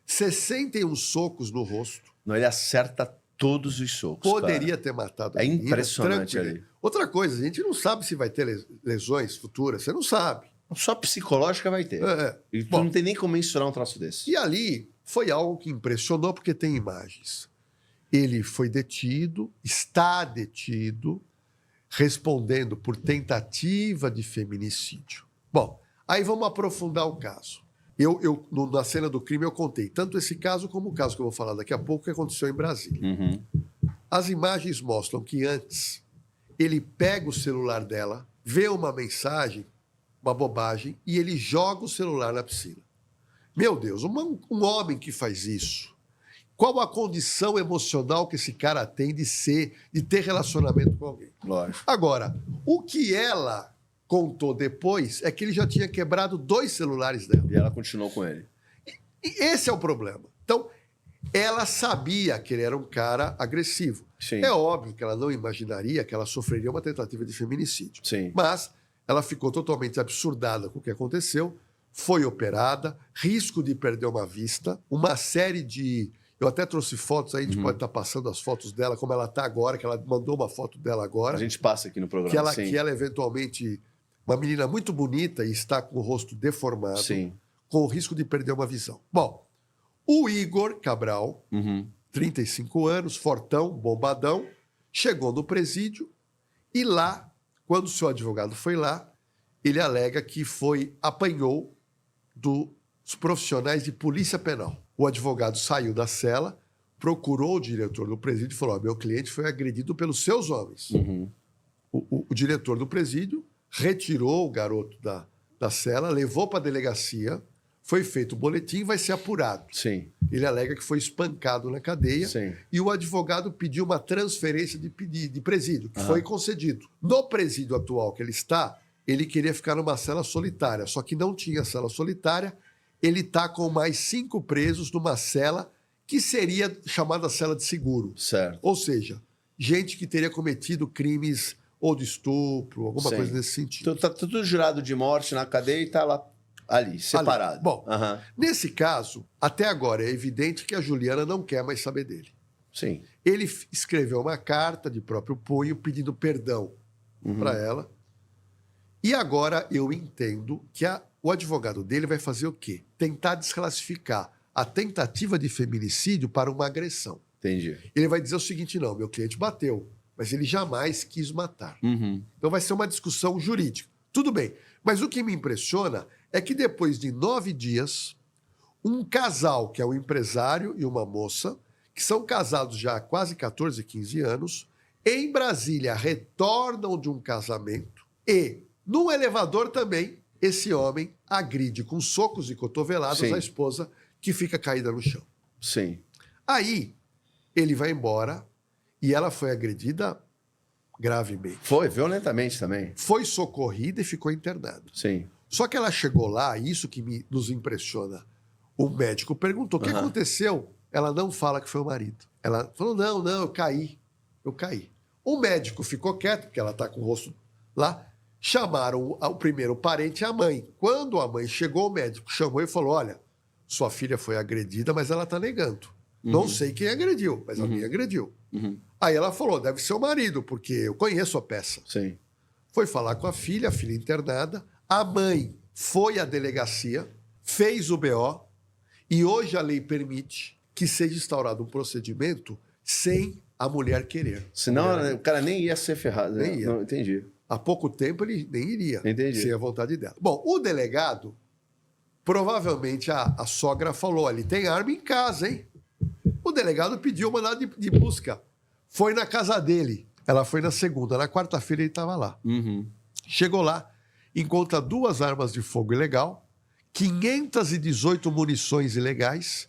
61 socos no rosto. Não, ele acerta todos os socos. Poderia cara. ter matado a É menina, impressionante tranquilo. ali. Outra coisa, a gente não sabe se vai ter lesões futuras, você não sabe. Só psicológica vai ter. E tu Bom, não tem nem como mensurar um troço desse. e ali foi algo que impressionou, porque tem imagens. Ele foi detido, está detido, respondendo por tentativa de feminicídio. Bom, aí vamos aprofundar o caso. Na cena do crime eu contei tanto esse caso como o caso que eu vou falar daqui a pouco, que aconteceu em Brasília. Uhum. As imagens mostram que antes ele pega o celular dela, vê uma mensagem, uma bobagem, e ele joga o celular na piscina. Meu Deus, um homem que faz isso, qual a condição emocional que esse cara tem de ter relacionamento com alguém? Lógico. Agora, o que ela contou depois é que ele já tinha quebrado 2 celulares dela. E ela continuou com ele. E esse é o problema. Então, ela sabia que ele era um cara agressivo. Sim. É óbvio que ela não imaginaria que ela sofreria uma tentativa de feminicídio. Sim. Mas ela ficou totalmente absurdada com o que aconteceu, foi operada, risco de perder uma vista, uma série de... Eu até trouxe fotos aí, a gente pode estar passando as fotos dela, como ela está agora, que ela mandou uma foto dela agora. A gente passa aqui no programa, Que ela eventualmente... Uma menina muito bonita e está com o rosto deformado, Sim. com o risco de perder uma visão. Bom, o Igor Cabral, 35 anos, fortão, bombadão, chegou no presídio e lá, quando o seu advogado foi lá, ele alega que apanhou dos profissionais de polícia penal. O advogado saiu da cela, procurou o diretor do presídio e falou: meu cliente foi agredido pelos seus homens. O diretor do presídio retirou o garoto da cela, levou para a delegacia, foi feito o boletim e vai ser apurado. Sim. Ele alega que foi espancado na cadeia. Sim. E o advogado pediu uma transferência de presídio, que foi concedido. No presídio atual que ele está, ele queria ficar numa cela solitária, só que não tinha cela solitária. Ele está com mais 5 presos numa cela que seria chamada cela de seguro. Certo. Ou seja, gente que teria cometido crimes ou de estupro, alguma Sim. coisa nesse sentido. Então, tá tudo jurado de morte na cadeia e tá lá, ali, separado. Bom, Aham. nesse caso, até agora é evidente que a Juliana não quer mais saber dele. Sim. Ele escreveu uma carta de próprio punho pedindo perdão para ela. E agora eu entendo que o advogado dele vai fazer o quê? Tentar desclassificar a tentativa de feminicídio para uma agressão. Entendi. Ele vai dizer o seguinte: não, meu cliente bateu, mas ele jamais quis matar. Então vai ser uma discussão jurídica. Tudo bem, mas o que me impressiona é que depois de 9 dias, um casal, que é um empresário e uma moça, que são casados já há quase 14, 15 anos, em Brasília retornam de um casamento e, no elevador também, esse homem agride com socos e cotoveladas Sim. a esposa, que fica caída no chão. Sim. Aí, ele vai embora e ela foi agredida gravemente. Foi, violentamente também. Foi socorrida e ficou internada. Sim. Só que ela chegou lá, e isso que nos impressiona. O médico perguntou: o que aconteceu? Ela não fala que foi o marido. Ela falou: não, eu caí. Eu caí. O médico ficou quieto, porque ela está com o rosto lá. Chamaram o primeiro parente e a mãe. Quando a mãe chegou, o médico chamou e falou: olha, sua filha foi agredida, mas ela está negando. Não sei quem agrediu, mas alguém agrediu. Aí ela falou: deve ser o marido, porque eu conheço a peça. Sim. Foi falar com a filha internada. A mãe foi à delegacia, fez o BO, e hoje a lei permite que seja instaurado um procedimento sem a mulher querer. Senão o cara nem ia ser ferrado. Nem ia. Não, entendi. Há pouco tempo ele nem iria, Entendi. sem a vontade dela. Bom, o delegado, provavelmente a sogra falou: ele tem arma em casa, hein? O delegado pediu mandado de busca. Foi na casa dele. Ela foi na segunda. Na quarta-feira ele estava lá. Chegou lá, encontra 2 armas de fogo ilegal, 518 munições ilegais,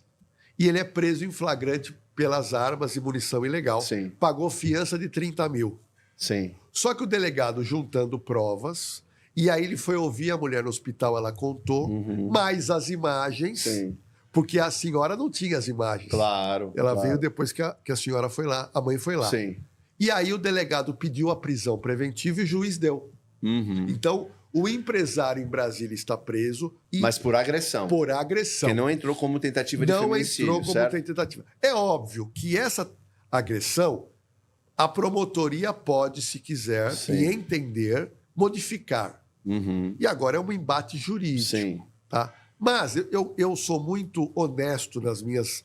e ele é preso em flagrante pelas armas e munição ilegal. Sim. Pagou fiança de 30 mil. Sim. Só que o delegado juntando provas, e aí ele foi ouvir a mulher no hospital, ela contou, mais as imagens, Sim. porque a senhora não tinha as imagens. Claro. Ela claro. veio depois que a senhora foi lá, a mãe foi lá. Sim. E aí o delegado pediu a prisão preventiva e o juiz deu. Então, o empresário em Brasília está preso e Mas por agressão. por agressão. Que não entrou como tentativa de Não feminicídio, entrou como certo? tentativa. É óbvio que essa agressão, a promotoria pode, se quiser, Sim. e entender, modificar. E agora é um embate jurídico. Sim. Tá? Mas eu sou muito honesto nas minhas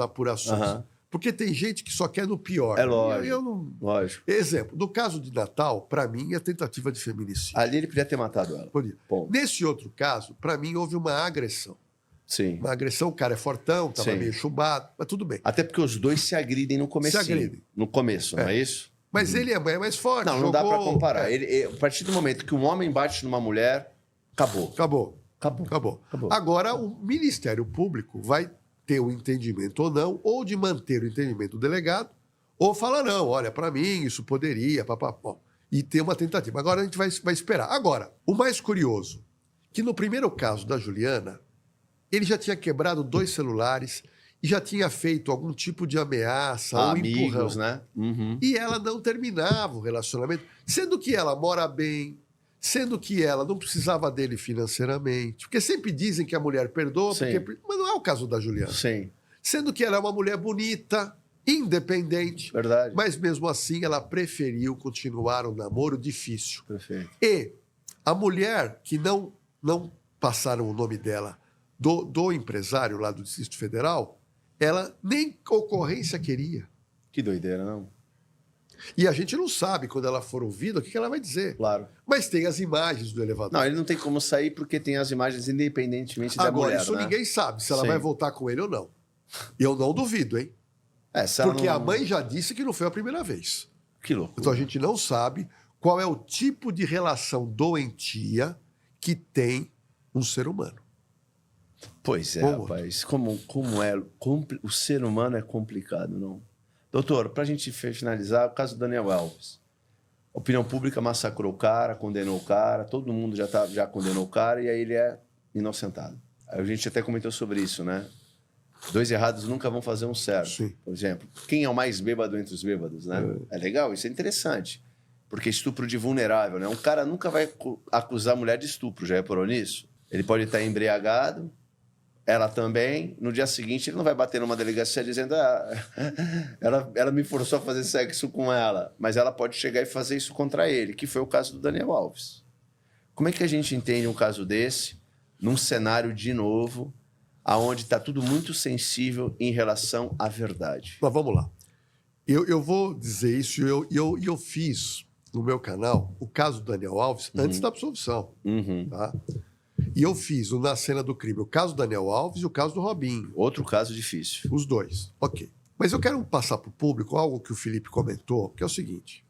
apurações. Aham. Porque tem gente que só quer no pior. É lógico. Eu não... Lógico. Exemplo, no caso de Natal, para mim, é tentativa de feminicídio. Ali ele podia ter matado ela. Podia. Bom. Nesse outro caso, para mim, houve uma agressão. Sim. Uma agressão, o cara é fortão, estava Sim. meio chumbado, mas tudo bem. Até porque os dois se agridem no começo. Se agridem. No começo, não é isso? Mas ele é mais forte. Não dá pra jogou- comparar. É, A partir do momento que um homem bate numa mulher, acabou. Acabou. Agora, o Ministério Público vai ter o entendimento ou não, ou de manter o entendimento do delegado, ou falar: não, olha, para mim isso poderia, papapá. e ter uma tentativa. Agora a gente vai esperar. Agora, o mais curioso, que no primeiro caso da Juliana, ele já tinha quebrado 2 celulares e já tinha feito algum tipo de ameaça ou Amigos, empurrão. né? Uhum. E ela não terminava o relacionamento, sendo que ela mora bem, sendo que ela não precisava dele financeiramente. Porque sempre dizem que a mulher perdoa, Sim. mas não é o caso da Juliana. Sim, Sendo que ela é uma mulher bonita, independente, verdade. mas mesmo assim ela preferiu continuar um namoro difícil. Perfeito. E a mulher que não passaram o nome dela do empresário lá do Distrito Federal, ela nem ocorrência queria. Que doideira, não? E a gente não sabe, quando ela for ouvida, o que ela vai dizer. Claro. Mas tem as imagens do elevador. Não, ele não tem como sair porque tem as imagens independentemente da Agora, mulher, isso né? ninguém sabe, se ela Sim. vai voltar com ele ou não. Eu não duvido, hein? Se ela Porque não- a mãe já disse que não foi a primeira vez. Que loucura. Então a gente não sabe qual é o tipo de relação doentia que tem um ser humano. Pois é, Como? rapaz. O ser humano é complicado, não? Doutor, pra gente finalizar, o caso do Daniel Alves. A opinião pública massacrou o cara, condenou o cara, todo mundo já condenou o cara e aí ele é inocentado. Aí a gente até comentou sobre isso, né? 2 errados nunca vão fazer um certo. Sim. Por exemplo, quem é o mais bêbado entre os bêbados, né? É legal, isso é interessante. Porque estupro de vulnerável, né? Um cara nunca vai acusar a mulher de estupro, já reparou nisso? Ele pode estar embriagado, ela também. No dia seguinte, ele não vai bater numa delegacia dizendo ela me forçou a fazer sexo com ela. Mas ela pode chegar e fazer isso contra ele, que foi o caso do Daniel Alves. Como é que a gente entende um caso desse, num cenário, de novo, aonde está tudo muito sensível em relação à verdade? Mas vamos lá. Eu vou dizer isso, e eu fiz no meu canal o caso do Daniel Alves antes da absolvição. Uhum. Tá? E eu fiz Na Cena do Crime o caso do Daniel Alves e o caso do Robinho. Outro caso difícil. Os dois. Ok. Mas eu quero passar para o público algo que o Felipe comentou, que é o seguinte.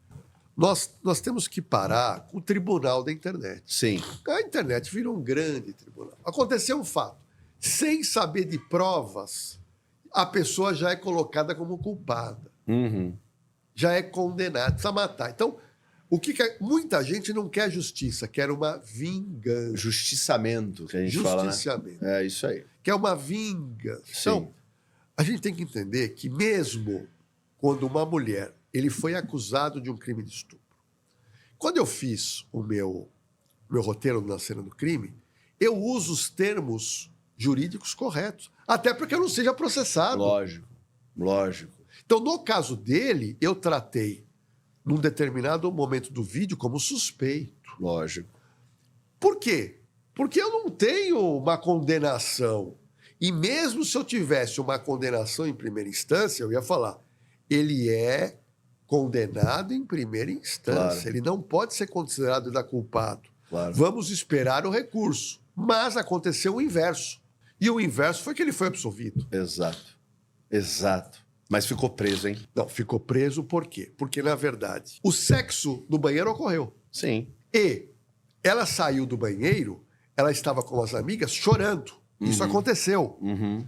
Nós temos que parar com o tribunal da internet. Sim. A internet virou um grande tribunal. Aconteceu um fato. Sem saber de provas, a pessoa já é colocada como culpada. Uhum. Já é condenada, precisa matar. Então, muita gente não quer justiça, quer uma vingança. Justiçamento, que a gente fala, né? Justiciamento. É isso aí. Quer uma vingança. Sim. Então, a gente tem que entender que mesmo quando uma mulher, ele foi acusado de um crime de estupro. Quando eu fiz o meu roteiro Na Cena do Crime, eu uso os termos jurídicos corretos, até para que eu não seja processado. Lógico. Então, no caso dele, eu tratei, num determinado momento do vídeo, como suspeito. Lógico. Por quê? Porque eu não tenho uma condenação. E mesmo se eu tivesse uma condenação em primeira instância, eu ia falar, ele é condenado em primeira instância. Claro. Ele não pode ser considerado culpado. Claro. Vamos esperar o recurso. Mas aconteceu o inverso. E o inverso foi que ele foi absolvido. Exato. Mas ficou preso, hein? Não, ficou preso por quê? Porque, na verdade, o sexo no banheiro ocorreu. Sim. E ela saiu do banheiro, ela estava com as amigas chorando. Isso aconteceu. Uhum.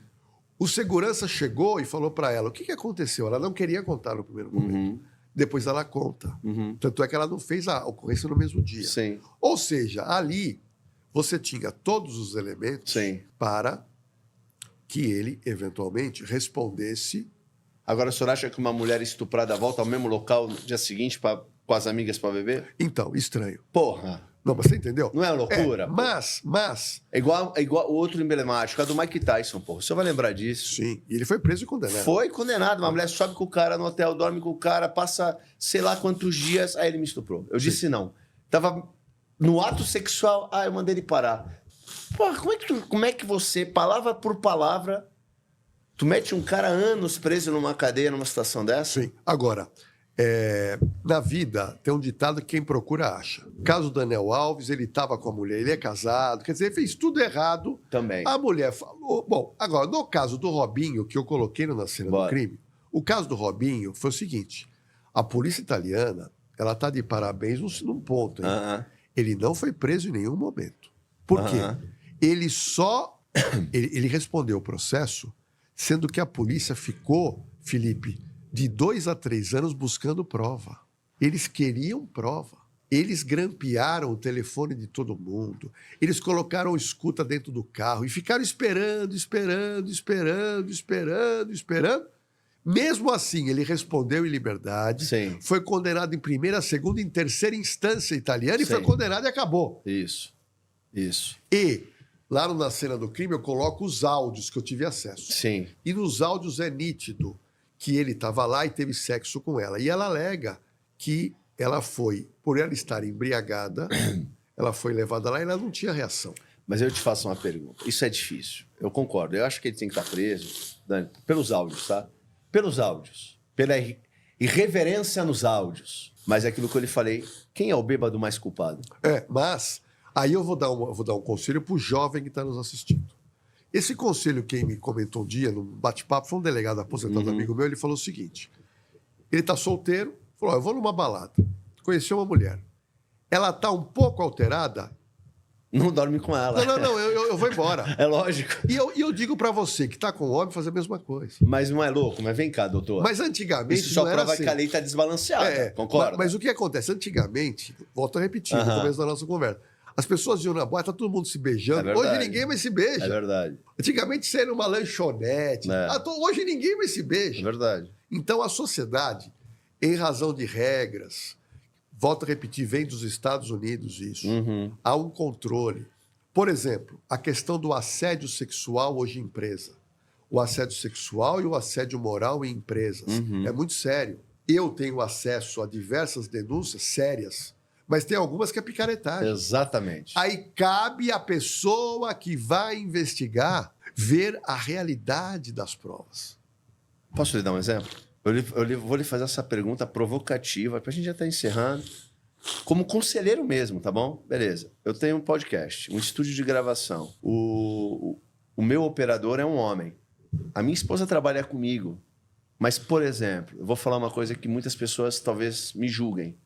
O segurança chegou e falou para ela o que aconteceu. Ela não queria contar no primeiro momento. Depois ela conta. Uhum. Tanto é que ela não fez a ocorrência no mesmo dia. Sim. Ou seja, ali você tinha todos os elementos Sim. para que ele, eventualmente, respondesse. Agora, o senhor acha que uma mulher estuprada volta ao mesmo local no dia seguinte com as amigas para beber? Então, estranho. Porra! Não, mas você entendeu? Não é loucura? Mas... É igual o outro emblemático, a do Mike Tyson, porra. O senhor vai lembrar disso? Sim, e ele foi preso e condenado. Foi condenado. Uma mulher sobe com o cara no hotel, dorme com o cara, passa sei lá quantos dias, aí ele me estuprou. Eu disse não. Tava no ato sexual, eu mandei ele parar. Porra, como é que você, palavra por palavra, tu mete um cara anos preso numa cadeia numa situação dessa? Sim. Agora, na vida tem um ditado que quem procura acha. O caso do Daniel Alves, ele estava com a mulher, ele é casado, quer dizer, ele fez tudo errado. Também. A mulher falou... Bom, agora, no caso do Robinho, que eu coloquei Na Cena do Crime, o caso do Robinho foi o seguinte, a polícia italiana, ela está de parabéns num ponto, hein? Ele não foi preso em nenhum momento. Por quê? Ele só... ele respondeu o processo, sendo que a polícia ficou, Felipe, de 2 a 3 anos buscando prova. Eles queriam prova. Eles grampearam o telefone de todo mundo. Eles colocaram escuta dentro do carro e ficaram esperando. Mesmo assim, ele respondeu em liberdade. Sim. Foi condenado em primeira, segunda e em terceira instância italiana e Sim. foi condenado e acabou. Isso. E, lá na cena do crime, eu coloco os áudios que eu tive acesso. Sim. E nos áudios é nítido que ele estava lá e teve sexo com ela. E ela alega que ela foi, por ela estar embriagada, ela foi levada lá e ela não tinha reação. Mas eu te faço uma pergunta. Isso é difícil. Eu concordo. Eu acho que ele tem que estar preso, Dani, pelos áudios, tá? Pelos áudios. Pela irreverência nos áudios. Mas é aquilo que eu lhe falei. Quem é o bêbado mais culpado? Mas aí eu vou dar um conselho para o jovem que está nos assistindo. Esse conselho, quem me comentou um dia, num bate-papo, foi um delegado aposentado amigo meu, ele falou o seguinte, ele está solteiro, falou, eu vou numa balada, conheci uma mulher, ela está um pouco alterada... Não dorme com ela. Não, eu vou embora. É lógico. E eu digo para você que está com homem fazer a mesma coisa. Mas não é louco? Mas vem cá, doutor. Mas antigamente isso só não era prova assim. que a lei está desbalanceada, concorda? Mas o que acontece? Antigamente, volto a repetir no começo da nossa conversa, as pessoas iam na boate, tá todo mundo se beijando. Hoje ninguém mais se beija. É verdade. Antigamente você era numa lanchonete. Hoje ninguém mais se beija. É verdade. Então a sociedade, em razão de regras, volto a repetir, vem dos Estados Unidos isso. Há um controle. Por exemplo, a questão do assédio sexual hoje em empresa. O assédio sexual e o assédio moral em empresas. É muito sério. Eu tenho acesso a diversas denúncias sérias, mas tem algumas que é picaretagem. Exatamente. Aí cabe à pessoa que vai investigar ver a realidade das provas. Posso lhe dar um exemplo? Vou lhe fazer essa pergunta provocativa, para a gente já estar encerrando. Como conselheiro mesmo, tá bom? Beleza. Eu tenho um podcast, um estúdio de gravação. O meu operador é um homem. A minha esposa trabalha comigo. Mas, por exemplo, eu vou falar uma coisa que muitas pessoas talvez me julguem.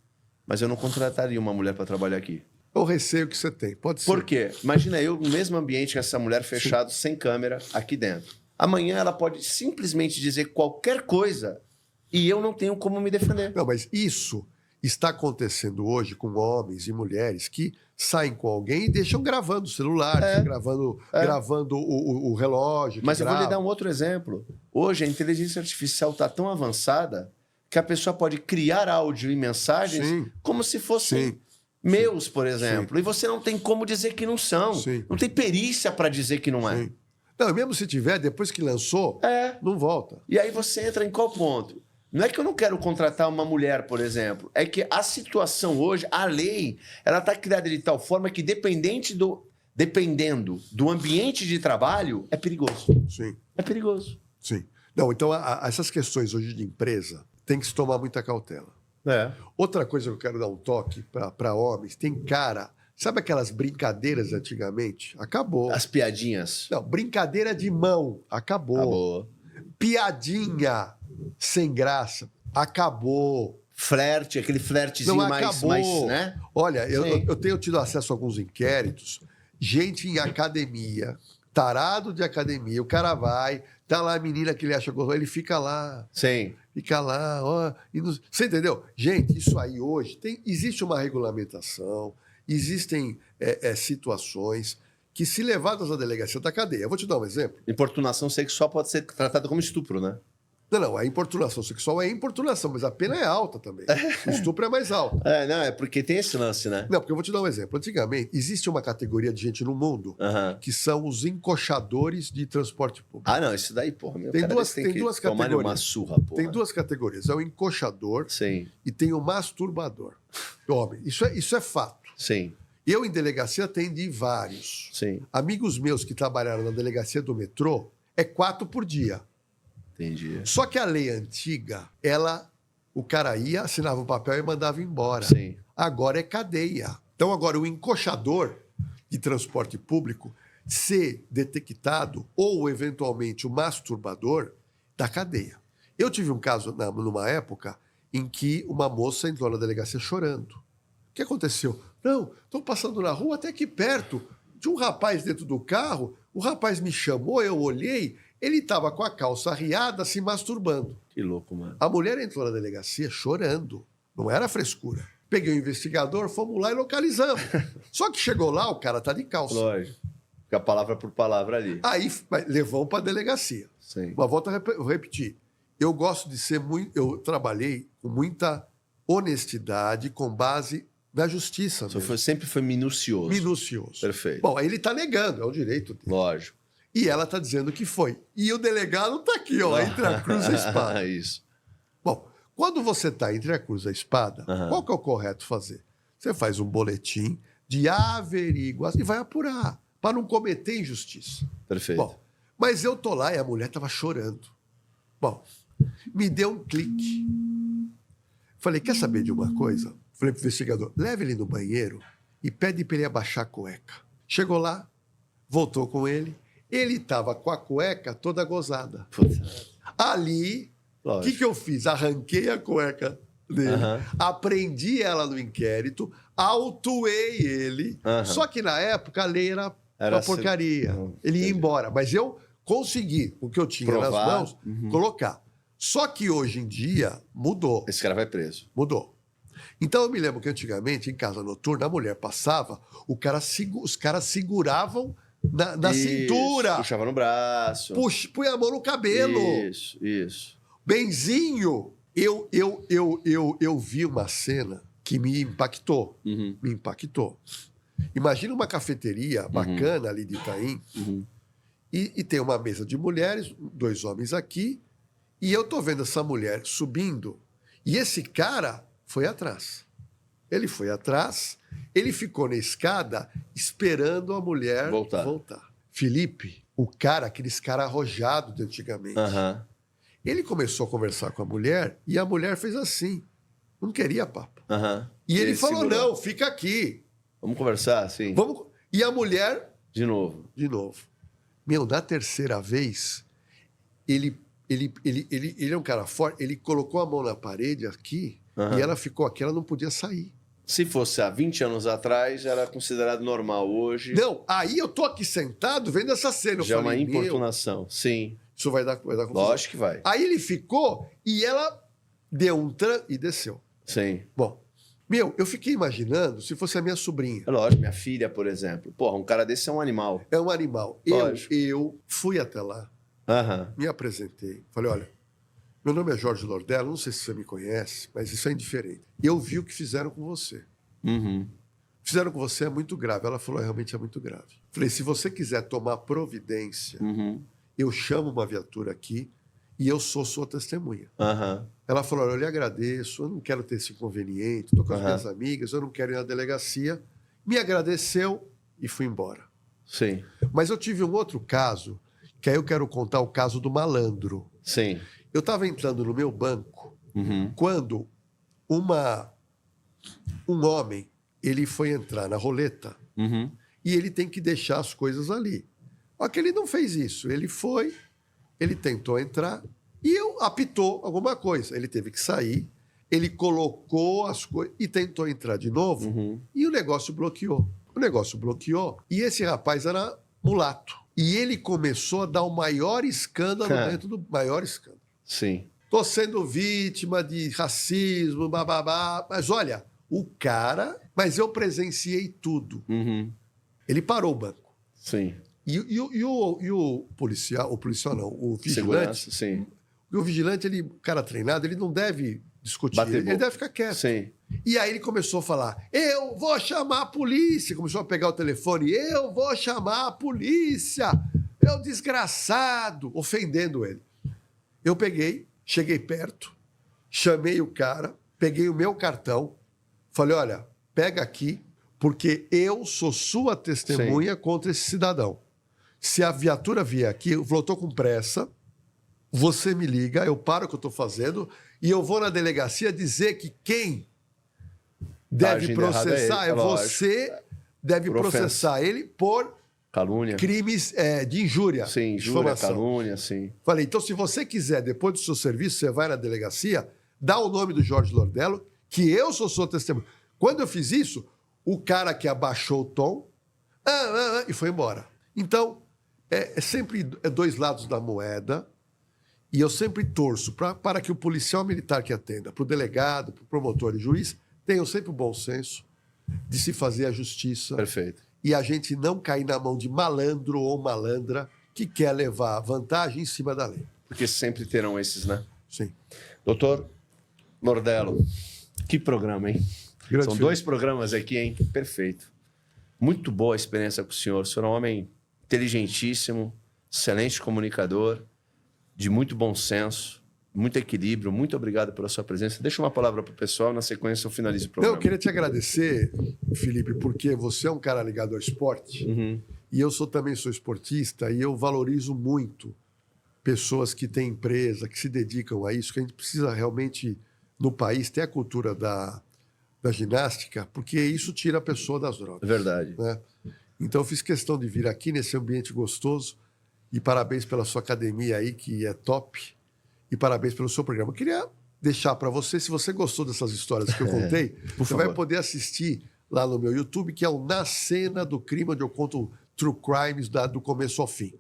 Mas eu não contrataria uma mulher para trabalhar aqui. É o receio que você tem, pode ser. Por quê? Imagina eu no mesmo ambiente que essa mulher, fechado, sem câmera, aqui dentro. Amanhã ela pode simplesmente dizer qualquer coisa e eu não tenho como me defender. Não, mas isso está acontecendo hoje com homens e mulheres que saem com alguém e deixam gravando o celular, gravando o relógio. Mas eu vou lhe dar um outro exemplo. Hoje a inteligência artificial está tão avançada que a pessoa pode criar áudio e mensagens como se fossem meus, por exemplo. E você não tem como dizer que não são. Não tem perícia para dizer que não é. Não, mesmo se tiver, depois que lançou, não volta. E aí você entra em qual ponto? Não é que eu não quero contratar uma mulher, por exemplo. É que a situação hoje, a lei, ela está criada de tal forma que dependendo do ambiente de trabalho, é perigoso. É perigoso. Não, então essas questões hoje de empresa tem que se tomar muita cautela. Outra coisa que eu quero dar um toque para homens, tem cara... Sabe aquelas brincadeiras antigamente? Acabou. As piadinhas. Não, brincadeira de mão. Acabou. Piadinha sem graça. Acabou. Flerte, aquele flertezinho mais, né? Olha, eu tenho tido acesso a alguns inquéritos. Gente em academia, tarado de academia. O cara vai, tá lá a menina que ele acha gostosa, ele fica lá. Fica lá, ó. Você entendeu? Gente, isso aí hoje existe uma regulamentação. Existem situações que, se levadas à delegacia da cadeia... Eu vou te dar um exemplo. Importunação sexual pode ser tratada como estupro, né? Não, a importunação sexual é importunação, mas a pena é alta também. O estupro é mais alto. Não, é porque tem esse lance, né? Não, porque eu vou te dar um exemplo. Antigamente, existe uma categoria de gente no mundo que são os encoxadores de transporte público. Não, isso daí, porra. Meu, tem duas categorias. Uma surra, porra. Tem duas categorias. É o encoxador e tem o masturbador. Homem, isso é fato. Eu, em delegacia, atendi vários. Amigos meus que trabalharam na delegacia do metrô, 4 por dia. Entendi. Só que a lei antiga, o cara ia, assinava o papel e mandava embora. Agora é cadeia. Então, agora, o encoxador de transporte público, ser detectado, ou, eventualmente, o masturbador, da cadeia. Eu tive um caso, numa época, em que uma moça entrou na delegacia chorando. O que aconteceu? Não, estou passando na rua, até aqui perto, de um rapaz dentro do carro, o rapaz me chamou, eu olhei, ele estava com a calça arriada, se masturbando. Que louco, mano. A mulher entrou na delegacia chorando, não era frescura. Peguei o investigador, fomos lá e localizamos. Só que chegou lá, o cara tá de calça. Lógico. Fica palavra por palavra ali. Aí levou para a delegacia. Sim. Mas volto a vou repetir. Eu gosto de ser muito. Eu trabalhei com muita honestidade, com base na justiça. Sempre foi minucioso. Minucioso. Perfeito. Bom, aí ele está negando, é o direito dele. Lógico. E ela está dizendo que foi. E o delegado está aqui, ó, entre a cruz e a espada. Isso. Bom, quando você está entre a cruz e a espada, qual que é o correto fazer? Você faz um boletim de averiguação e vai apurar, para não cometer injustiça. Perfeito. Bom, mas eu tô lá e a mulher estava chorando. Bom, me deu um clique. Falei, quer saber de uma coisa? Falei pro investigador, leve ele no banheiro e pede para ele abaixar a cueca. Chegou lá, voltou com ele. Ele estava com a cueca toda gozada. Puta. Ali, o que eu fiz? Arranquei a cueca dele, aprendi ela no inquérito, autuei ele. Só que na época a lei era uma porcaria. Ele ia embora. Mas eu consegui, o que eu tinha nas mãos, colocar. Só que hoje em dia mudou. Esse cara vai preso. Mudou. Então eu me lembro que antigamente, em casa noturna, a mulher passava, os caras seguravam na cintura. Puxava no braço. Põe a mão no cabelo. Isso. Benzinho, eu vi uma cena que me impactou. Me impactou. Imagina uma cafeteria bacana ali de Itaim, e tem uma mesa de mulheres, 2 homens aqui, e eu tô vendo essa mulher subindo, e esse cara foi atrás. Ele foi atrás, ele ficou na escada esperando a mulher voltar. Felipe, aqueles caras arrojados de antigamente, ele começou a conversar com a mulher, e a mulher fez assim, não queria papo. E ele falou, não, fica aqui. Vamos conversar, sim. E a mulher... De novo. Meu, na terceira vez, ele é um cara forte, ele colocou a mão na parede aqui, e ela ficou aqui, ela não podia sair. Se fosse há 20 anos atrás, era considerado normal. Hoje... Não, aí eu tô aqui sentado vendo essa cena. Já é uma importunação, sim. Isso vai dar confusão. Lógico que vai. Aí ele ficou e ela deu um e desceu. Sim. Bom, eu fiquei imaginando se fosse a minha sobrinha. É lógico, minha filha, por exemplo. Porra, um cara desse é um animal. É um animal. Eu fui até lá, me apresentei, falei, olha, meu nome é Jorge Lordello, não sei se você me conhece, mas isso é indiferente. Eu vi o que fizeram com você. Fizeram com você é muito grave. Ela falou, realmente é muito grave. Falei, se você quiser tomar providência, eu chamo uma viatura aqui e eu sou sua testemunha. Ela falou, olha, eu lhe agradeço, eu não quero ter esse inconveniente, estou com as minhas amigas, eu não quero ir na delegacia. Me agradeceu e fui embora. Sim. Mas eu tive um outro caso, que aí eu quero contar o caso do malandro. Sim. Eu estava entrando no meu banco quando um homem, ele foi entrar na roleta e ele tem que deixar as coisas ali. Só que ele não fez isso. Ele foi, ele tentou entrar e apitou alguma coisa. Ele teve que sair, ele colocou as coisas e tentou entrar de novo e o negócio bloqueou. E esse rapaz era mulato. E ele começou a dar o maior escândalo dentro do maior escândalo. Sim. Tô sendo vítima de racismo, bababá. Mas olha, mas eu presenciei tudo. Ele parou o banco. Sim. E o policial, o vigilante. Segurança, sim. O vigilante, o cara treinado, ele não deve discutir, ele deve ficar quieto. Sim. E aí ele começou a falar, eu vou chamar a polícia. Começou a pegar o telefone, eu vou chamar a polícia. É o desgraçado, ofendendo ele. Eu cheguei perto, chamei o cara, peguei o meu cartão, falei, olha, pega aqui, porque eu sou sua testemunha contra esse cidadão. Se a viatura vier aqui, eu estou com pressa, você me liga, eu paro o que eu estou fazendo e eu vou na delegacia dizer que quem deve processar você, deve processar ele por calúnia. Crimes de injúria. Sim, injúria, calúnia, sim. Falei, então se você quiser, depois do seu serviço, você vai na delegacia, dá o nome do Jorge Lordello, que eu sou sua testemunha. Quando eu fiz isso, o cara que abaixou o tom e foi embora. Então, é sempre 2 lados da moeda. E eu sempre torço para que o policial militar que atenda, para o delegado, para o promotor e juiz, tenham sempre o bom senso de se fazer a justiça. Perfeito. E a gente não cair na mão de malandro ou malandra que quer levar vantagem em cima da lei. Porque sempre terão esses, né? Sim. Doutor Lordello, que programa, hein? Grande São filme. 2 programas aqui, hein? Perfeito. Muito boa a experiência com o senhor. O senhor é um homem inteligentíssimo, excelente comunicador, de muito bom senso, muito equilíbrio. Muito obrigado pela sua presença. Deixa uma palavra para o pessoal, na sequência eu finalizo o Não, programa. eu queria te agradecer, Felipe, porque você é um cara ligado ao esporte e eu também sou esportista e eu valorizo muito pessoas que têm empresa, que se dedicam a isso, que a gente precisa realmente, no país, ter a cultura da ginástica, porque isso tira a pessoa das drogas. É verdade. Né? Então eu fiz questão de vir aqui nesse ambiente gostoso e parabéns pela sua academia aí, que é top, e parabéns pelo seu programa. Eu queria deixar para você, se você gostou dessas histórias que eu contei, você favor. vai poder assistir lá no meu YouTube, que é o Na Cena do Crime, onde eu conto true crimes do começo ao fim.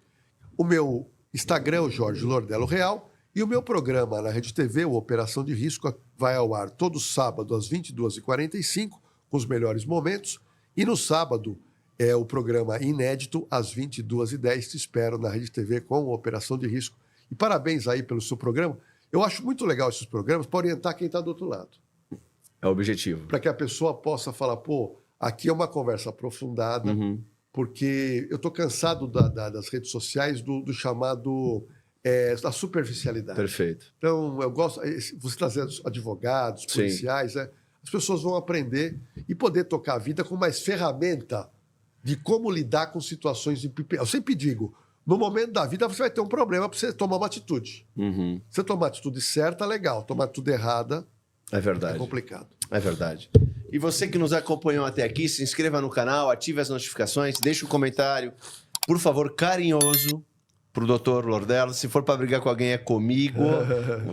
O meu Instagram é o Jorge Lordello Real e o meu programa na Rede TV, o Operação de Risco, vai ao ar todo sábado às 22h45, com os melhores momentos, e no sábado é o programa inédito às 22h10. Te espero na Rede TV com a Operação de Risco. E parabéns aí pelo seu programa. Eu acho muito legal esses programas para orientar quem está do outro lado. É o objetivo. Para que a pessoa possa falar, pô, aqui é uma conversa aprofundada, porque eu estou cansado das redes sociais do chamado da superficialidade. Perfeito. Então, eu gosto, você trazendo advogados, Sim. policiais, né? As pessoas vão aprender e poder tocar a vida com mais ferramenta de como lidar com situações de... Eu sempre digo, no momento da vida você vai ter um problema para você tomar uma atitude. Você tomar a atitude certa, legal. Tomar a atitude errada, É é verdade. complicado. É verdade. E você que nos acompanhou até aqui, se inscreva no canal, ative as notificações, deixe um comentário, por favor, carinhoso, pro Dr. Lordello. Se for para brigar com alguém, é comigo.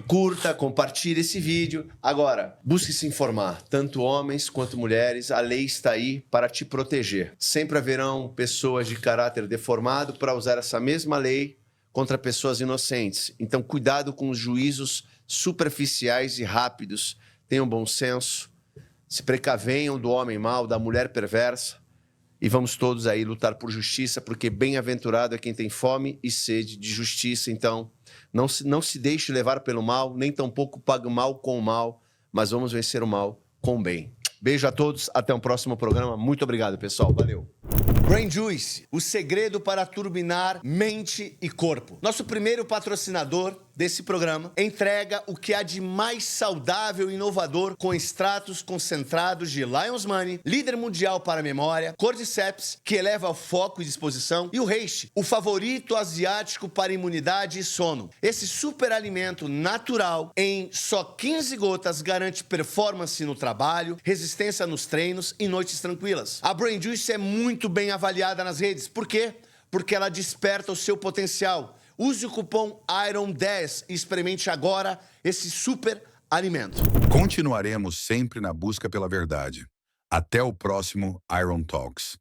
Curta, compartilhe esse vídeo. Agora, busque se informar, tanto homens quanto mulheres. A lei está aí para te proteger. Sempre haverão pessoas de caráter deformado para usar essa mesma lei contra pessoas inocentes. Então, cuidado com os juízos superficiais e rápidos. Tenham bom senso. Se precavenham do homem mau, da mulher perversa. E vamos todos aí lutar por justiça, porque bem-aventurado é quem tem fome e sede de justiça. Então, não se deixe levar pelo mal, nem tampouco pague o mal com o mal, mas vamos vencer o mal com o bem. Beijo a todos, até um próximo programa. Muito obrigado, pessoal. Valeu. Brain Juice, o segredo para turbinar mente e corpo. Nosso primeiro patrocinador desse programa entrega o que há de mais saudável e inovador com extratos concentrados de Lion's Mane, líder mundial para a memória, Cordyceps, que eleva o foco e disposição, e o Reishi, o favorito asiático para imunidade e sono. Esse superalimento natural em só 15 gotas garante performance no trabalho, resistência nos treinos e noites tranquilas. A Brain Juice é muito bem avaliada nas redes. Por quê? Porque ela desperta o seu potencial. Use o cupom IRON10 e experimente agora esse super alimento. Continuaremos sempre na busca pela verdade. Até o próximo Iron Talks.